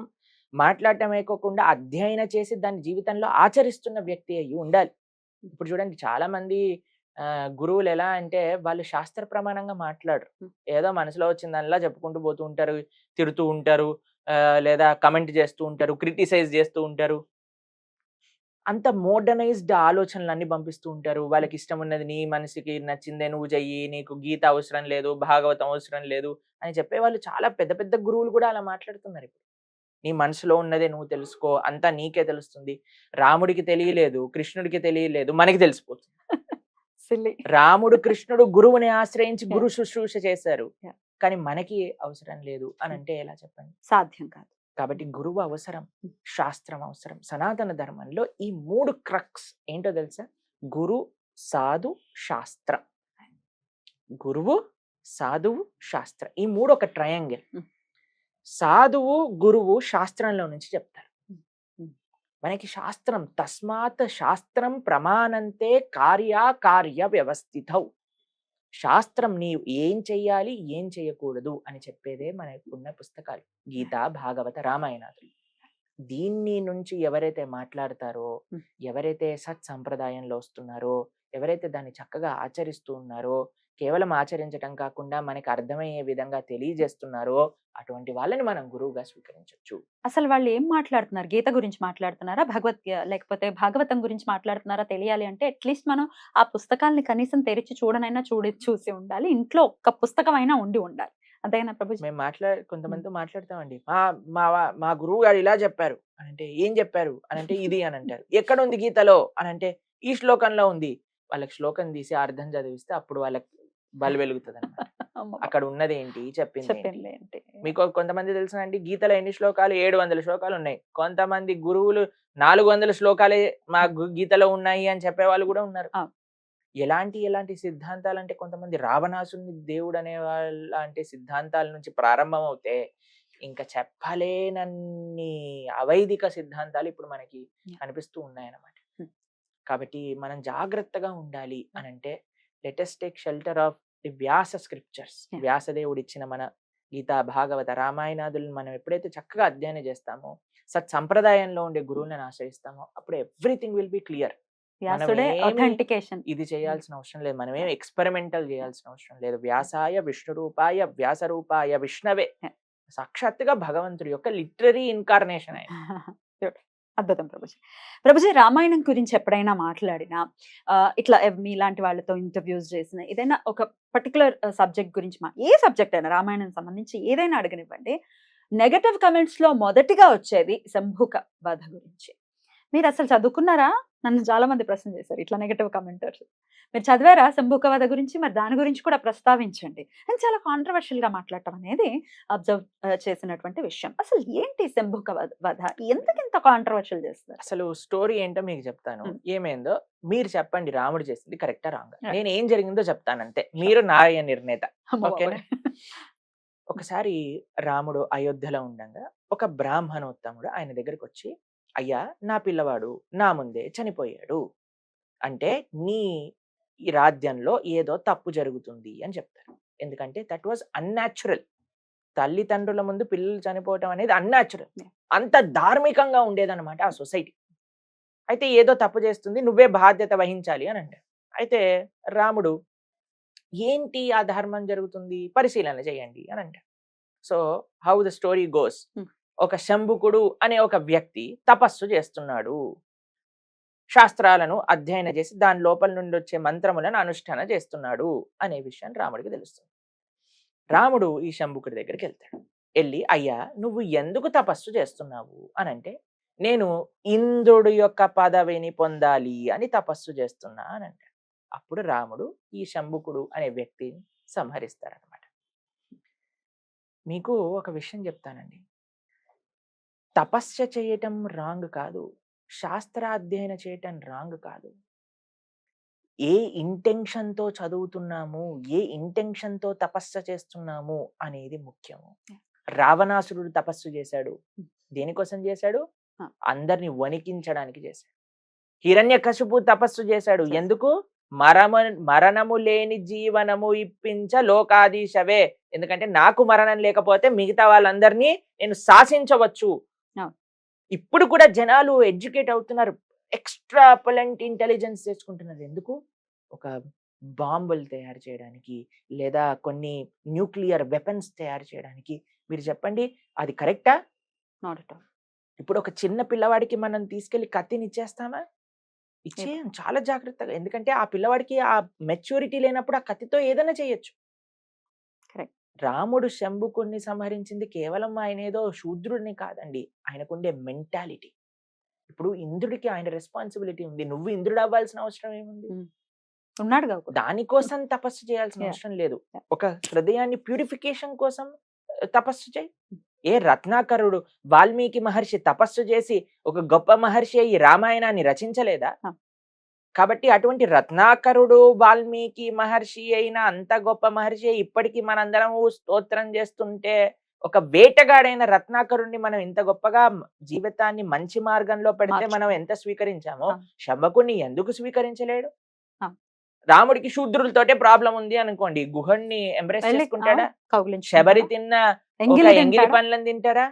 B: మాట్లాడటమే కాకుండా అధ్యయనం చేసి దాని జీవితంలో ఆచరిస్తున్న వ్యక్తి అయ్యి ఉండాలి. ఇప్పుడు చూడండి, చాలా మంది గురువులు ఎలా అంటే వాళ్ళు శాస్త్ర ప్రమాణంగా మాట్లాడరు, ఏదో మనసులో వచ్చిందనిలా చెప్పుకుంటూ పోతూ ఉంటారు, తిడుతూ ఉంటారు, లేదా కమెంట్ చేస్తూ ఉంటారు, క్రిటిసైజ్ చేస్తూ ఉంటారు. అంత మోడర్నైజ్డ్ ఆలోచనలన్నీ పంపిస్తూ ఉంటారు. వాళ్ళకి ఇష్టం ఉన్నది, నీ మనసుకి నచ్చిందే నువ్వు చెయ్యి, నీకు గీత అవసరం లేదు, భాగవతం అవసరం లేదు అని చెప్పే వాళ్ళు చాలా పెద్ద పెద్ద గురువులు కూడా అలా మాట్లాడుతున్నారు. ఇప్పుడు నీ మనసులో ఉన్నదే నువ్వు తెలుసుకో, అంతా నీకే తెలుస్తుంది. రాముడికి తెలియలేదు, కృష్ణుడికి తెలియలేదు, మనకి తెలిసిపోతుంది. రాముడు కృష్ణుడు గురువుని ఆశ్రయించి గురు శుశ్రూష చేశారు, కానీ మనకి అవసరం లేదు అని అంటే ఎలా చెప్పండి?
A: సాధ్యం కాదు.
B: కాబట్టి గురువు అవసరం, శాస్త్రం అవసరం. సనాతన ధర్మంలో ఈ 3 క్రక్స్ ఏంటో తెలుసా? గురు, సాధు, శాస్త్రం. గురువు, సాధువు, శాస్త్రం, ఈ 3 ఒక ట్రయాంగిల్. సాధువు, గురువు శాస్త్రంలో నుంచి చెప్తారు మనకి. శాస్త్రం తస్మాత్ శాస్త్రం ప్రమాణంతే కార్య వ్యవస్థితౌ. శాస్త్రం నీవు ఏం చెయ్యాలి, ఏం చేయకూడదు అని చెప్పేదే మనకున్న పుస్తకాలు, గీత, భాగవత, రామాయణాదులు. దీన్ని నుంచి ఎవరైతే మాట్లాడతారో, ఎవరైతే సత్ సంప్రదాయంలో వస్తున్నారో, ఎవరైతే దాన్ని చక్కగా ఆచరిస్తూ ఉన్నారో, కేవలం ఆచరించటం కాకుండా మనకి అర్థమయ్యే విధంగా తెలియజేస్తున్నారో అటువంటి వాళ్ళని మనం గురువుగా స్వీకరించవచ్చు.
A: అసలు వాళ్ళు ఏం మాట్లాడుతున్నారు? గీత గురించి మాట్లాడుతున్నారా, లేకపోతే భాగవతం గురించి మాట్లాడుతున్నారా తెలియాలి అంటే అట్లీస్ట్ మనం ఆ పుస్తకాలని కనీసం తెరిచి చూసి ఉండాలి. ఇంట్లో ఒక్క పుస్తకం అయినా ఉండి ఉండాలి. అంతేనా ప్రభుజీ?
B: మేము కొంతమందితో మాట్లాడతామండి, మా గురువు గారు ఇలా చెప్పారు అని అంటే, ఏం చెప్పారు అని అంటే ఇది అని అంటారు. ఎక్కడ ఉంది గీతలో అని అంటే ఈ శ్లోకంలో ఉంది. వాళ్ళకి శ్లోకం తీసి అర్థం చదివిస్తే అప్పుడు వాళ్ళకి బలి వెలుగుతుంది అన్నమాట. అక్కడ ఉన్నది ఏంటి, చెప్పింది ఏంటి.
A: చెప్పింది ఏంటి?
B: మీకు కొంతమంది తెలుసునండి, గీతలో ఎన్ని శ్లోకాలు, 700 శ్లోకాలు ఉన్నాయి. కొంతమంది గురువులు 400 శ్లోకాలే మా గీతలో ఉన్నాయి అని చెప్పే వాళ్ళు కూడా ఉన్నారు.
A: ఆ.
B: ఎలాంటి సిద్ధాంతాలు అంటే, కొంతమంది రావణాసుని దేవుడు అనే లాంటి సిద్ధాంతాల నుంచి ప్రారంభం అవుతే ఇంకా చెప్పలేనన్ని అవైదిక సిద్ధాంతాలు ఇప్పుడు మనకి కనిపిస్తూ ఉన్నాయన్నమాట. కాబట్టి మనం జాగ్రత్తగా ఉండాలి అని అంటే, let us take shelter of the Vyasa scriptures. వ్యాసదేవుడు ఇచ్చిన మన గీత, భాగవత, రామాయణాదులను మనం ఎప్పుడైతే చక్కగా అధ్యయనం చేస్తామో, సత్ సంప్రదాయంలో ఉండే గురువులను ఆశ్రయిస్తామో, అప్పుడు ఎవ్రీథింగ్ విల్ బి క్లియర్. ఇది చేయాల్సిన అవసరం లేదు, మనమేం ఎక్స్పెరిమెంటల్ చేయాల్సిన అవసరం లేదు. వ్యాసాయ విష్ణు రూపాయ వ్యాస రూపాయ విష్ణవే, సాక్షాత్తుగా భగవంతుడి యొక్క లిటరరీ ఇన్కార్నేషన్ ఆయన.
A: అద్భుతం ప్రభుజీ. ప్రభుజీ, రామాయణం గురించి ఎప్పుడైనా మాట్లాడినా, ఇట్లా మీలాంటి వాళ్ళతో ఇంటర్వ్యూస్ చేసిన, ఏదైనా ఒక పర్టికులర్ సబ్జెక్ట్ గురించి, ఏ సబ్జెక్ట్ అయినా రామాయణం సంబంధించి ఏదైనా అడగనివ్వండి, నెగటివ్ కమెంట్స్ లో మొదటిగా వచ్చేది శంభుక వధ గురించి. మీరు అసలు చదువుకున్నారా? నన్ను చాలా మంది ప్రశ్న చేశారు ఇట్లా నెగటివ్ కమెంటర్స్. మీరు చదివారా శంభుక వధ గురించి? మరి దాని గురించి కూడా ప్రస్తావించండి అని చాలా కాంట్రవర్షియల్ గా మాట్లాడటం అనేది అబ్జర్వ్ చేసినటువంటి విషయం. అసలు ఏంటి శంభుక వధ, ఎందుకింత కాంట్రవర్షియల్ చేస్తారు?
B: అసలు స్టోరీ ఏంటో మీకు చెప్తాను. ఏమైందో మీరు చెప్పండి, రాముడు చేసింది కరెక్టా రాంగా? నేను ఏం జరిగిందో చెప్తాను అంతే, మీరు నాయ నిర్ణేత. ఓకేనా? ఒకసారి రాముడు అయోధ్యలో ఉండగా ఒక బ్రాహ్మణోత్తముడు ఆయన దగ్గరికి వచ్చి, అయ్యా నా పిల్లవాడు నా ముందే చనిపోయాడు, అంటే నీ ఈ రాజ్యంలో ఏదో తప్పు జరుగుతుంది అని చెప్తారు. ఎందుకంటే దట్ వాజ్ అన్యాచురల్. తల్లిదండ్రుల ముందు పిల్లలు చనిపోవటం అనేది అన్యాచురల్. అంత ధార్మికంగా ఉండేదన్నమాట ఆ సొసైటీ. అయితే ఏదో తప్పు చేస్తుంది, నువ్వే బాధ్యత వహించాలి అని అంటారు. అయితే రాముడు, ఏంటి ఆ ధర్మం జరుగుతుంది, పరిశీలన చేయండి అని అంటారు. So how the story goes, ఒక శంభుకుడు అనే ఒక వ్యక్తి తపస్సు చేస్తున్నాడు, శాస్త్రాలను అధ్యయనం చేసి దాని లోపల నుండి వచ్చే మంత్రములను అనుష్ఠాన చేస్తున్నాడు అనే విషయం రాముడికి తెలుస్తుంది. రాముడు ఈ శంభుకుడి దగ్గరికి వెళ్తాడు. వెళ్ళి, అయ్యా నువ్వు ఎందుకు తపస్సు చేస్తున్నావు అని అంటే, నేను ఇంద్రుడు యొక్క పదవిని పొందాలి అని తపస్సు చేస్తున్నా అని అంటాడు. అప్పుడు రాముడు ఈ శంభుకుడు అనే వ్యక్తిని సంహరిస్తారనమాట. మీకు ఒక విషయం చెప్తానండి, తపస్య చేయటం రాంగ్ కాదు, శాస్త్రాధ్యయనం చేయటం రాంగ్ కాదు. ఏ ఇంటెన్షన్తో చదువుతున్నాము, ఏ ఇంటెన్షన్తో తపస్సు చేస్తున్నాము అనేది ముఖ్యము. రావణాసురుడు తపస్సు చేశాడు, దేనికోసం చేశాడు? అందరిని వణికించడానికి చేశాడు. హిరణ్యకశిపు తపస్సు చేశాడు, ఎందుకు? మరణము లేని జీవనము ఇప్పించ లోకాధీశవే, ఎందుకంటే నాకు మరణం లేకపోతే మిగతా వాళ్ళందరినీ నేను శాసించవచ్చు. ఇప్పుడు కూడా జనాలు ఎడ్యుకేట్ అవుతున్నారు, ఎక్స్ట్రా పొలెంట్ ఇంటెలిజెన్స్ తెచ్చుకుంటున్నారు. ఎందుకు? ఒక బాంబులు తయారు చేయడానికి, లేదా కొన్ని న్యూక్లియర్ వెపన్స్ తయారు చేయడానికి. మీరు చెప్పండి, అది కరెక్టా?
A: Not at all.
B: ఇప్పుడు ఒక చిన్న పిల్లవాడికి మనం తీసుకెళ్లి కత్తిని ఇచ్చేస్తామా? ఇచ్చేయం చాలా జాగ్రత్తగా, ఎందుకంటే ఆ పిల్లవాడికి ఆ మెచ్యూరిటీ లేనప్పుడు ఆ కత్తితో ఏదైనా చేయొచ్చు. రాముడు శంభుకుడిని సంహరించింది కేవలం ఆయన ఏదో శూద్రుడిని కాదండి, ఆయనకుండే మెంటాలిటీ. ఇప్పుడు ఇంద్రుడికి ఆయన రెస్పాన్సిబిలిటీ ఉంది, నువ్వు ఇంద్రుడు అవ్వాల్సిన అవసరం ఏముంది?
A: ఉన్నాడు,
B: దానికోసం తపస్సు చేయాల్సిన అవసరం లేదు. ఒక హృదయాన్ని ప్యూరిఫికేషన్ కోసం తపస్సు చేయి. ఏ రత్నాకరుడు వాల్మీకి మహర్షి తపస్సు చేసి ఒక గొప్ప మహర్షి అయ్యి రామాయణాన్ని రచించలేదా? కాబట్టి అటువంటి రత్నాకరుడు వాల్మీకి మహర్షి అయిన అంత గొప్ప మహర్షి ఇప్పటికీ మనందరం స్తోత్రం చేస్తుంటే, ఒక వేటగాడైన రత్నాకరుణ్ణి మనం ఇంత గొప్పగా జీవితాన్ని మంచి మార్గంలో పెడితే మనం ఎంత స్వీకరించామో, శంభకుణ్ణి ఎందుకు స్వీకరించలేడు? రాముడికి శూద్రులతోటే ప్రాబ్లం ఉంది అనుకోండి, గుహుణ్ణి ఎంబ్రేస్ చేసుకుంటాడా? శబరి తిన్న ఎంగిలి పండ్లను తింటాడా?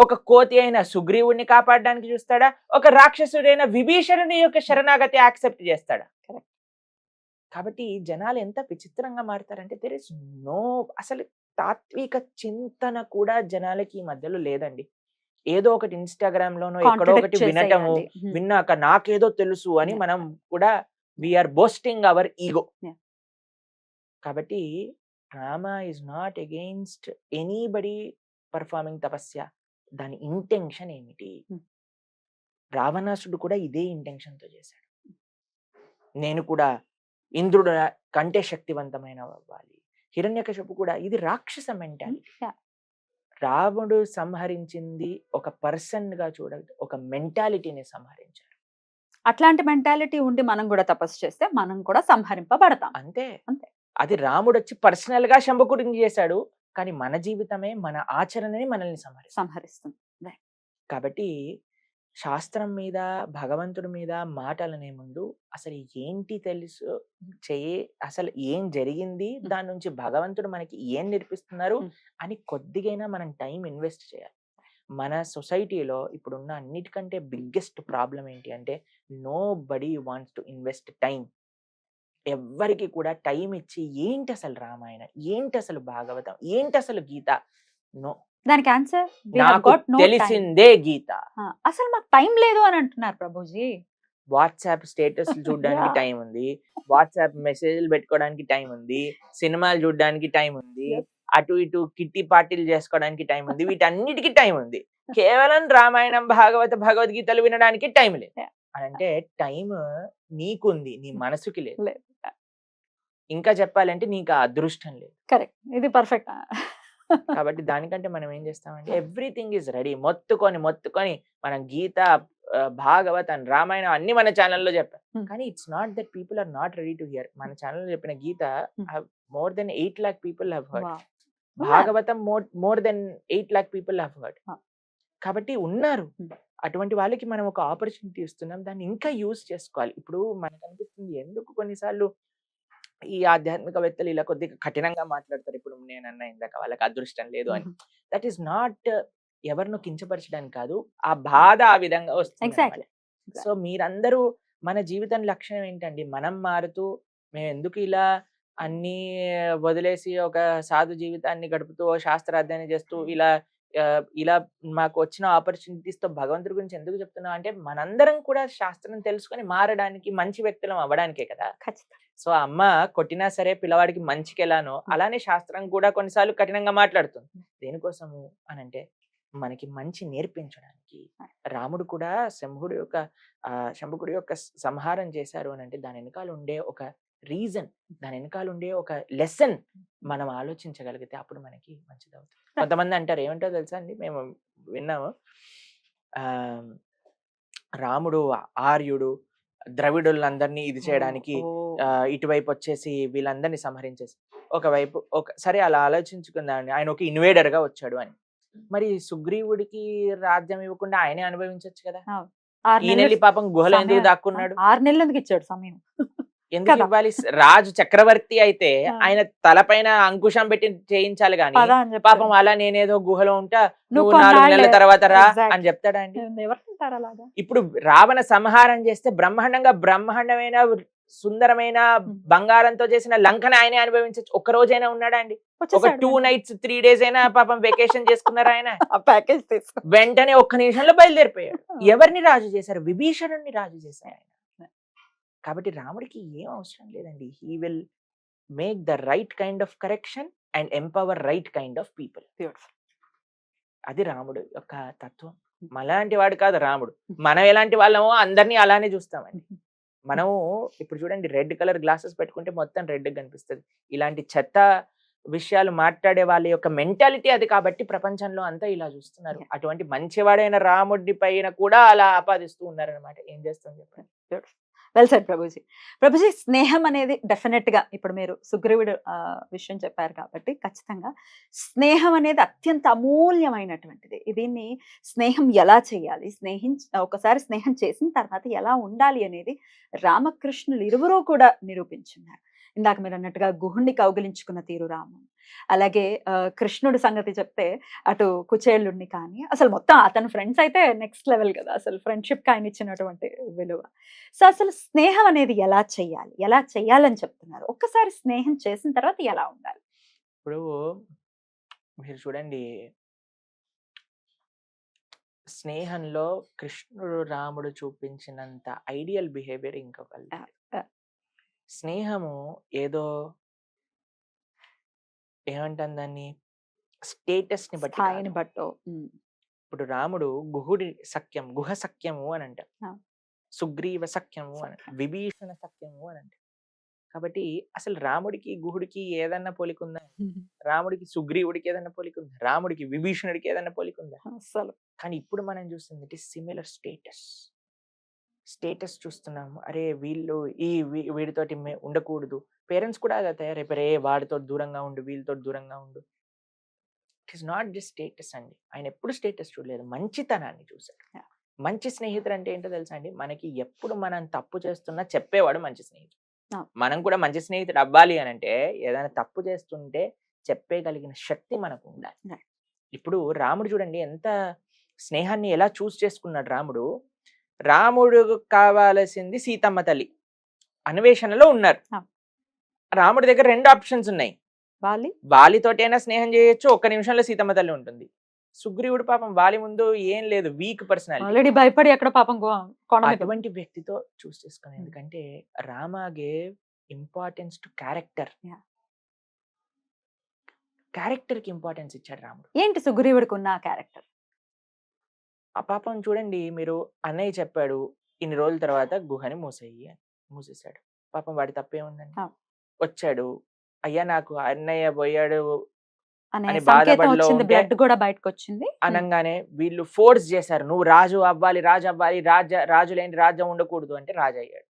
B: ఒక కోతి అయిన సుగ్రీవుడిని కాపాడడానికి చూస్తాడా? ఒక రాక్షసుడైన విభీషణుని యొక్క శరణాగతి యాక్సెప్ట్ చేస్తాడా? కాబట్టి జనాలు ఎంత విచిత్రంగా మారుతారంటే, దేర్ ఇస్ నో, అసలు తాత్విక చింతన కూడా జనాలకి ఈ మధ్యలో లేదండి. ఏదో ఒకటి ఇన్స్టాగ్రామ్ లోనో ఎక్కడో ఒకటి వినటము, విన్నాక నాకేదో తెలుసు అని మనం కూడా వీఆర్ బోస్టింగ్ అవర్ ఈగో. కాబట్టి Rama is not against anybody performing tapasya. దాని ఇంటెన్షన్ ఏమిటి? రావణాసుడు కూడా ఇదే ఇంటెన్షన్తో చేశాడు. నేను కూడా ఇంద్రుడు కంటే శక్తివంతమైన అవ్వాలి, హిరణ్యకశిపు కూడా ఇది రాక్షస మెంటాలిటీ.
A: Yeah.
B: రాముడు సంహరించింది ఒక పర్సన్ గా చూడదు, ఒక మెంటాలిటీని సంహరించారు.
A: అట్లాంటి మెంటాలిటీ ఉండి మనం కూడా తపస్సు చేస్తే మనం కూడా సంహరింపబడతాం.
B: అంతే.
A: అంతే.
B: అది రాముడు వచ్చి పర్సనల్ గా శంభకుడిని చేశాడు, కానీ మన జీవితమే మన ఆచరణని మనల్ని
A: సంహరిస్తుంది.
B: కాబట్టి శాస్త్రం మీద భగవంతుడి మీద మాటలనే ముందు అసలు ఏంటి తెలుసు అసలు ఏం జరిగింది, దాని నుంచి భగవంతుడు మనకి ఏం నేర్పిస్తున్నారు అని కొద్దిగైనా మనం టైం ఇన్వెస్ట్ చేయాలి. మన సొసైటీలో ఇప్పుడున్న అన్నిటికంటే బిగ్గెస్ట్ ప్రాబ్లం ఏంటి అంటే nobody wants to invest time. ఎవ్వరికి కూడా టైం ఇచ్చి ఏంటి అసలు రామాయణం, ఏంటి అసలు భాగవతం, ఏంటి అసలు గీత, నో.
A: దానికి ఆన్సర్
B: నాకు తెలిసిందే గీత.
A: అసలు మాకు టైం లేదు అని అంటున్నారు ప్రభుజీ.
B: వాట్సాప్ స్టేటస్ చూడడానికి టైం ఉంది, వాట్సాప్ మెసేజ్లు పెట్టుకోవడానికి టైం ఉంది, సినిమాలు చూడడానికి టైం ఉంది, అటు ఇటు కిట్టి పార్టీలు చేసుకోవడానికి టైం ఉంది, వీటన్నిటికీ టైం ఉంది. కేవలం రామాయణం భగవద్గీతలు వినడానికి టైం లేదు. అంటే టైం నీకుంది, నీ మనసుకి లేదు. ఇంకా చెప్పాలంటే నీకు ఆ అదృష్టం లేదు.
A: కరెక్ట్, ఇది పర్ఫెక్ట్.
B: కాబట్టి దానికంటే మనం ఏం చేస్తామంటే ఎవ్రీథింగ్ ఈజ్ రెడీ, మొత్తుకొని మనం గీత, భాగవతం, రామాయణం అన్ని మన ఛానల్లో చెప్పాం. కానీ it's not that people are not ready to hear. మన ఛానల్లో చెప్పిన గీత more than 8 lakh people have heard. Bhagavatam more than 8 lakh people have heard. కాబట్టి ఉన్నారు, అటువంటి వాళ్ళకి మనం ఒక ఆపర్చునిటీ ఇస్తున్నాం, దాన్ని ఇంకా యూజ్ చేసుకోవాలి. ఇప్పుడు మనకు అనిపిస్తుంది ఎందుకు కొన్నిసార్లు ఈ ఆధ్యాత్మికవేత్తలు ఇలా కొద్దిగా కఠినంగా మాట్లాడతారు. ఇప్పుడు నేను అన్నా ఇందాక వాళ్ళకి అదృష్టం లేదు అని. దట్ ఈస్ నాట్ ఎవరినో కించపరచడానికి కాదు, ఆ బాధ ఆ విధంగా వస్తుంది. సో మీరందరూ మన జీవితం లక్ష్యం ఏంటండి? మనం మారుతూ మేము ఎందుకు ఇలా అన్ని వదిలేసి ఒక సాధు జీవితాన్ని గడుపుతూ శాస్త్ర అధ్యయనం చేస్తూ ఇలా మాకు వచ్చిన ఆపర్చునిటీస్ తో భగవంతుడి గురించి ఎందుకు చెప్తున్నాం అంటే మనందరం కూడా శాస్త్రం తెలుసుకొని మారడానికి, మంచి వ్యక్తులం అవ్వడానికే కదా. సో అమ్మ కొట్టినా సరే పిల్లవాడికి మంచికి ఎలానో అలానే శాస్త్రం కూడా కొన్నిసార్లు కఠినంగా మాట్లాడుతుంది. దేనికోసము అని అంటే మనకి మంచి నేర్పించడానికి. రాముడు కూడా శంభుకుడి యొక్క సంహారం చేశారు అని అంటే దాని వెనకాల ఉండే ఒక రీజన్, దాని వెనకాల ఉండే ఒక లెసన్ మనం ఆలోచించగలిగితే అప్పుడు మనకి మంచిది అవుతుంది. కొంతమంది అంటారు, ఏమంటారో తెలుసా అండి, మేము విన్నాము, రాముడు ఆర్యుడు ద్రవిడులందరినీ ఇది చేయడానికి ఇటువైపు వచ్చేసి వీళ్ళందరినీ సంహరించేసి ఒకవైపు సరే అలా ఆలోచించుకుందాం, ఆయన ఒక ఇన్వేడర్ గా వచ్చాడు అని. మరి సుగ్రీవుడికి రాజ్యం ఇవ్వకుండా ఆయనే అనుభవించవచ్చు కదా. ఈయన పాపం గుహలో ఎందుకు దాక్కున్నాడు?
A: 6 నెలలు ఎందుకు ఇచ్చాడు సమయం?
B: ఎందుకు ఇవ్వాలి? రాజు చక్రవర్తి అయితే ఆయన తలపైన అంకుశం పెట్టి చేయించాలి గాని పాపం అలా నేనేదో గుహలో ఉంటా నువ్వు 4 నెలల తర్వాత రా అని చెప్తాడా అండి? ఇప్పుడు రావణ సంహారం చేస్తే బ్రహ్మాండమైన సుందరమైన బంగారంతో చేసిన లంకను ఆయనే అనుభవించచ్చు. ఒక్క రోజైనా ఉన్నాడా అండి? ఒక 2 nights 3 days అయినా పాపం వెకేషన్ చేసుకున్నారు ఆయన. వెంటనే ఒక్క నిమిషంలో బయలుదేరిపోయాడు. ఎవరిని రాజు చేశారు? విభీషణుడిని రాజు చేశారు ఆయన. కాబట్టి రాముడికి ఏం అవసరం లేదండి. He will make the right kind of correction and empower right kind of people. అది రాముడు యొక్క తత్వం. మనలాంటి వాడు కాదు రాముడు. మనం ఎలాంటి వాళ్ళమో అందరినీ అలానే చూస్తామండి. మనము ఇప్పుడు చూడండి, రెడ్ కలర్ గ్లాసెస్ పెట్టుకుంటే మొత్తం రెడ్ కనిపిస్తుంది. ఇలాంటి చెత్త విషయాలు మాట్లాడే వాళ్ళ యొక్క మెంటాలిటీ అది. కాబట్టి ప్రపంచంలో అంతా ఇలా చూస్తున్నారు. అటువంటి మంచివాడైన రాముడి పైన కూడా అలా ఆపాదిస్తూ ఉన్నారనమాట. ఏం చేస్తాం చెప్పండి.
A: Well said Prabhuji. స్నేహం అనేది డెఫినెట్ గా ఇప్పుడు మీరు సుగ్రీవుడు విషయం చెప్పారు కాబట్టి ఖచ్చితంగా స్నేహం అనేది అత్యంత అమూల్యమైనటువంటిది. దీన్ని స్నేహం ఎలా చేయాలి, ఒకసారి స్నేహం చేసిన తర్వాత ఎలా ఉండాలి అనేది రామకృష్ణులు ఇరువురు కూడా నిరూపించున్నారు. ఇందాక మీరు అన్నట్టుగా గుహుణ్ణి కౌగిలించుకున్న తీరు రాము, అలాగే కృష్ణుడి సంగతి చెప్తే అటు కుచేలుడిని కానీ అసలు మొత్తం అతని ఫ్రెండ్స్ అయితే నెక్స్ట్ లెవెల్ కదా, అసలు ఫ్రెండ్షిప్ ఆయన ఇచ్చినటువంటి విలువ. సో అసలు స్నేహం అనేది ఎలా చేయాలని చెప్తున్నారు. ఒక్కసారి స్నేహం చేసిన తర్వాత ఎలా ఉండాలి?
B: ఇప్పుడు మీరు చూడండి, స్నేహంలో కృష్ణుడు రాముడు చూపించినంత ఐడియల్ బిహేవియర్ ఇంకొకళ్ళు. స్నేహము ఏదో ఏమంటాం దాన్ని, స్టేటస్ ని బట్టి,
A: స్థాయిని బట్టో.
B: ఇప్పుడు రాముడు గుహ సఖ్యము అని అంట, సుగ్రీవ సఖ్యము అని, విభీషణ సఖ్యము అని అంట. కాబట్టి అసలు రాముడికి గుహుడికి ఏదన్నా పోలిక ఉందా? రాముడికి సుగ్రీవుడికి ఏదన్నా పోలిక ఉందా? రాముడికి విభీషణుడికి ఏదన్నా పోలిక ఉందా?
A: అసలు
B: కానీ ఇప్పుడు మనం చూస్తుంది ఇట్ ఈస్ సిమిలర్ స్టేటస్ చూస్తున్నాము. అరే వీళ్ళు వీడితోటి ఉండకూడదు. పేరెంట్స్ కూడా అదే తయారైపోయారు. ఏ వాడితో దూరంగా ఉండు, వీళ్ళతో దూరంగా ఉండు. It is not just status అండి. ఆయన ఎప్పుడు స్టేటస్ చూడలేదు, మంచితనాన్ని చూశాడు.
A: Yeah.
B: మంచి స్నేహితుడు అంటే ఏంటో తెలుసా అండి? మనకి ఎప్పుడు మనం తప్పు చేస్తున్నా చెప్పేవాడు మంచి స్నేహితుడు.
A: Oh.
B: మనం కూడా మంచి స్నేహితుడు అవ్వాలి అని అంటే ఏదైనా తప్పు చేస్తుంటే చెప్పగలిగిన శక్తి మనకు ఉండాలి.
A: Right.
B: ఇప్పుడు రాముడు చూడండి ఎంత స్నేహాన్ని ఎలా చూస్ చేసుకున్నాడు రాముడు కావాల్సింది సీతమ్మ తల్లి అన్వేషణలో ఉన్నారు.
A: Ah.
B: రాముడి దగ్గర 2 ఆప్షన్స్ ఉన్నాయి. వాలితోటైనా స్నేహం చేయొచ్చు, ఒక్క నిమిషంలో సీతమ్మ తల్లి ఉంటుంది. సుగ్రీవుడు పాపం వాలి ముందు ఏం లేదు, వీక్ పర్సనాలిటీ,
A: ఆల్రెడీ భయపడి అక్కడ పాపం
B: అటువంటి వ్యక్తితో చూస్ చేసుకుని. ఎందుకంటే Rama gave importance to character. Character కి ఇంపార్టెన్స్ ఇచ్చాడు రాముడు.
A: ఏంటి సుగ్రీవుడికి ఉన్న క్యారెక్టర్?
B: ఆ పాపం చూడండి, మీరు అన్నయ్య చెప్పాడు ఇన్ని రోజుల తర్వాత గుహని మూసేశాడు. పాపం వాడి తప్పేముందండి? వచ్చాడు, అయ్యా నాకు అన్నయ్య పోయాడు అని బాధపడలో
A: బ్లడ్ కూడా బయటకు వచ్చింది
B: అనగానే వీళ్ళు ఫోర్స్ చేశారు, నువ్వు రాజు అవ్వాలి, రాజు లేని రాజ్యం ఉండకూడదు అంటే రాజు అయ్యాడు.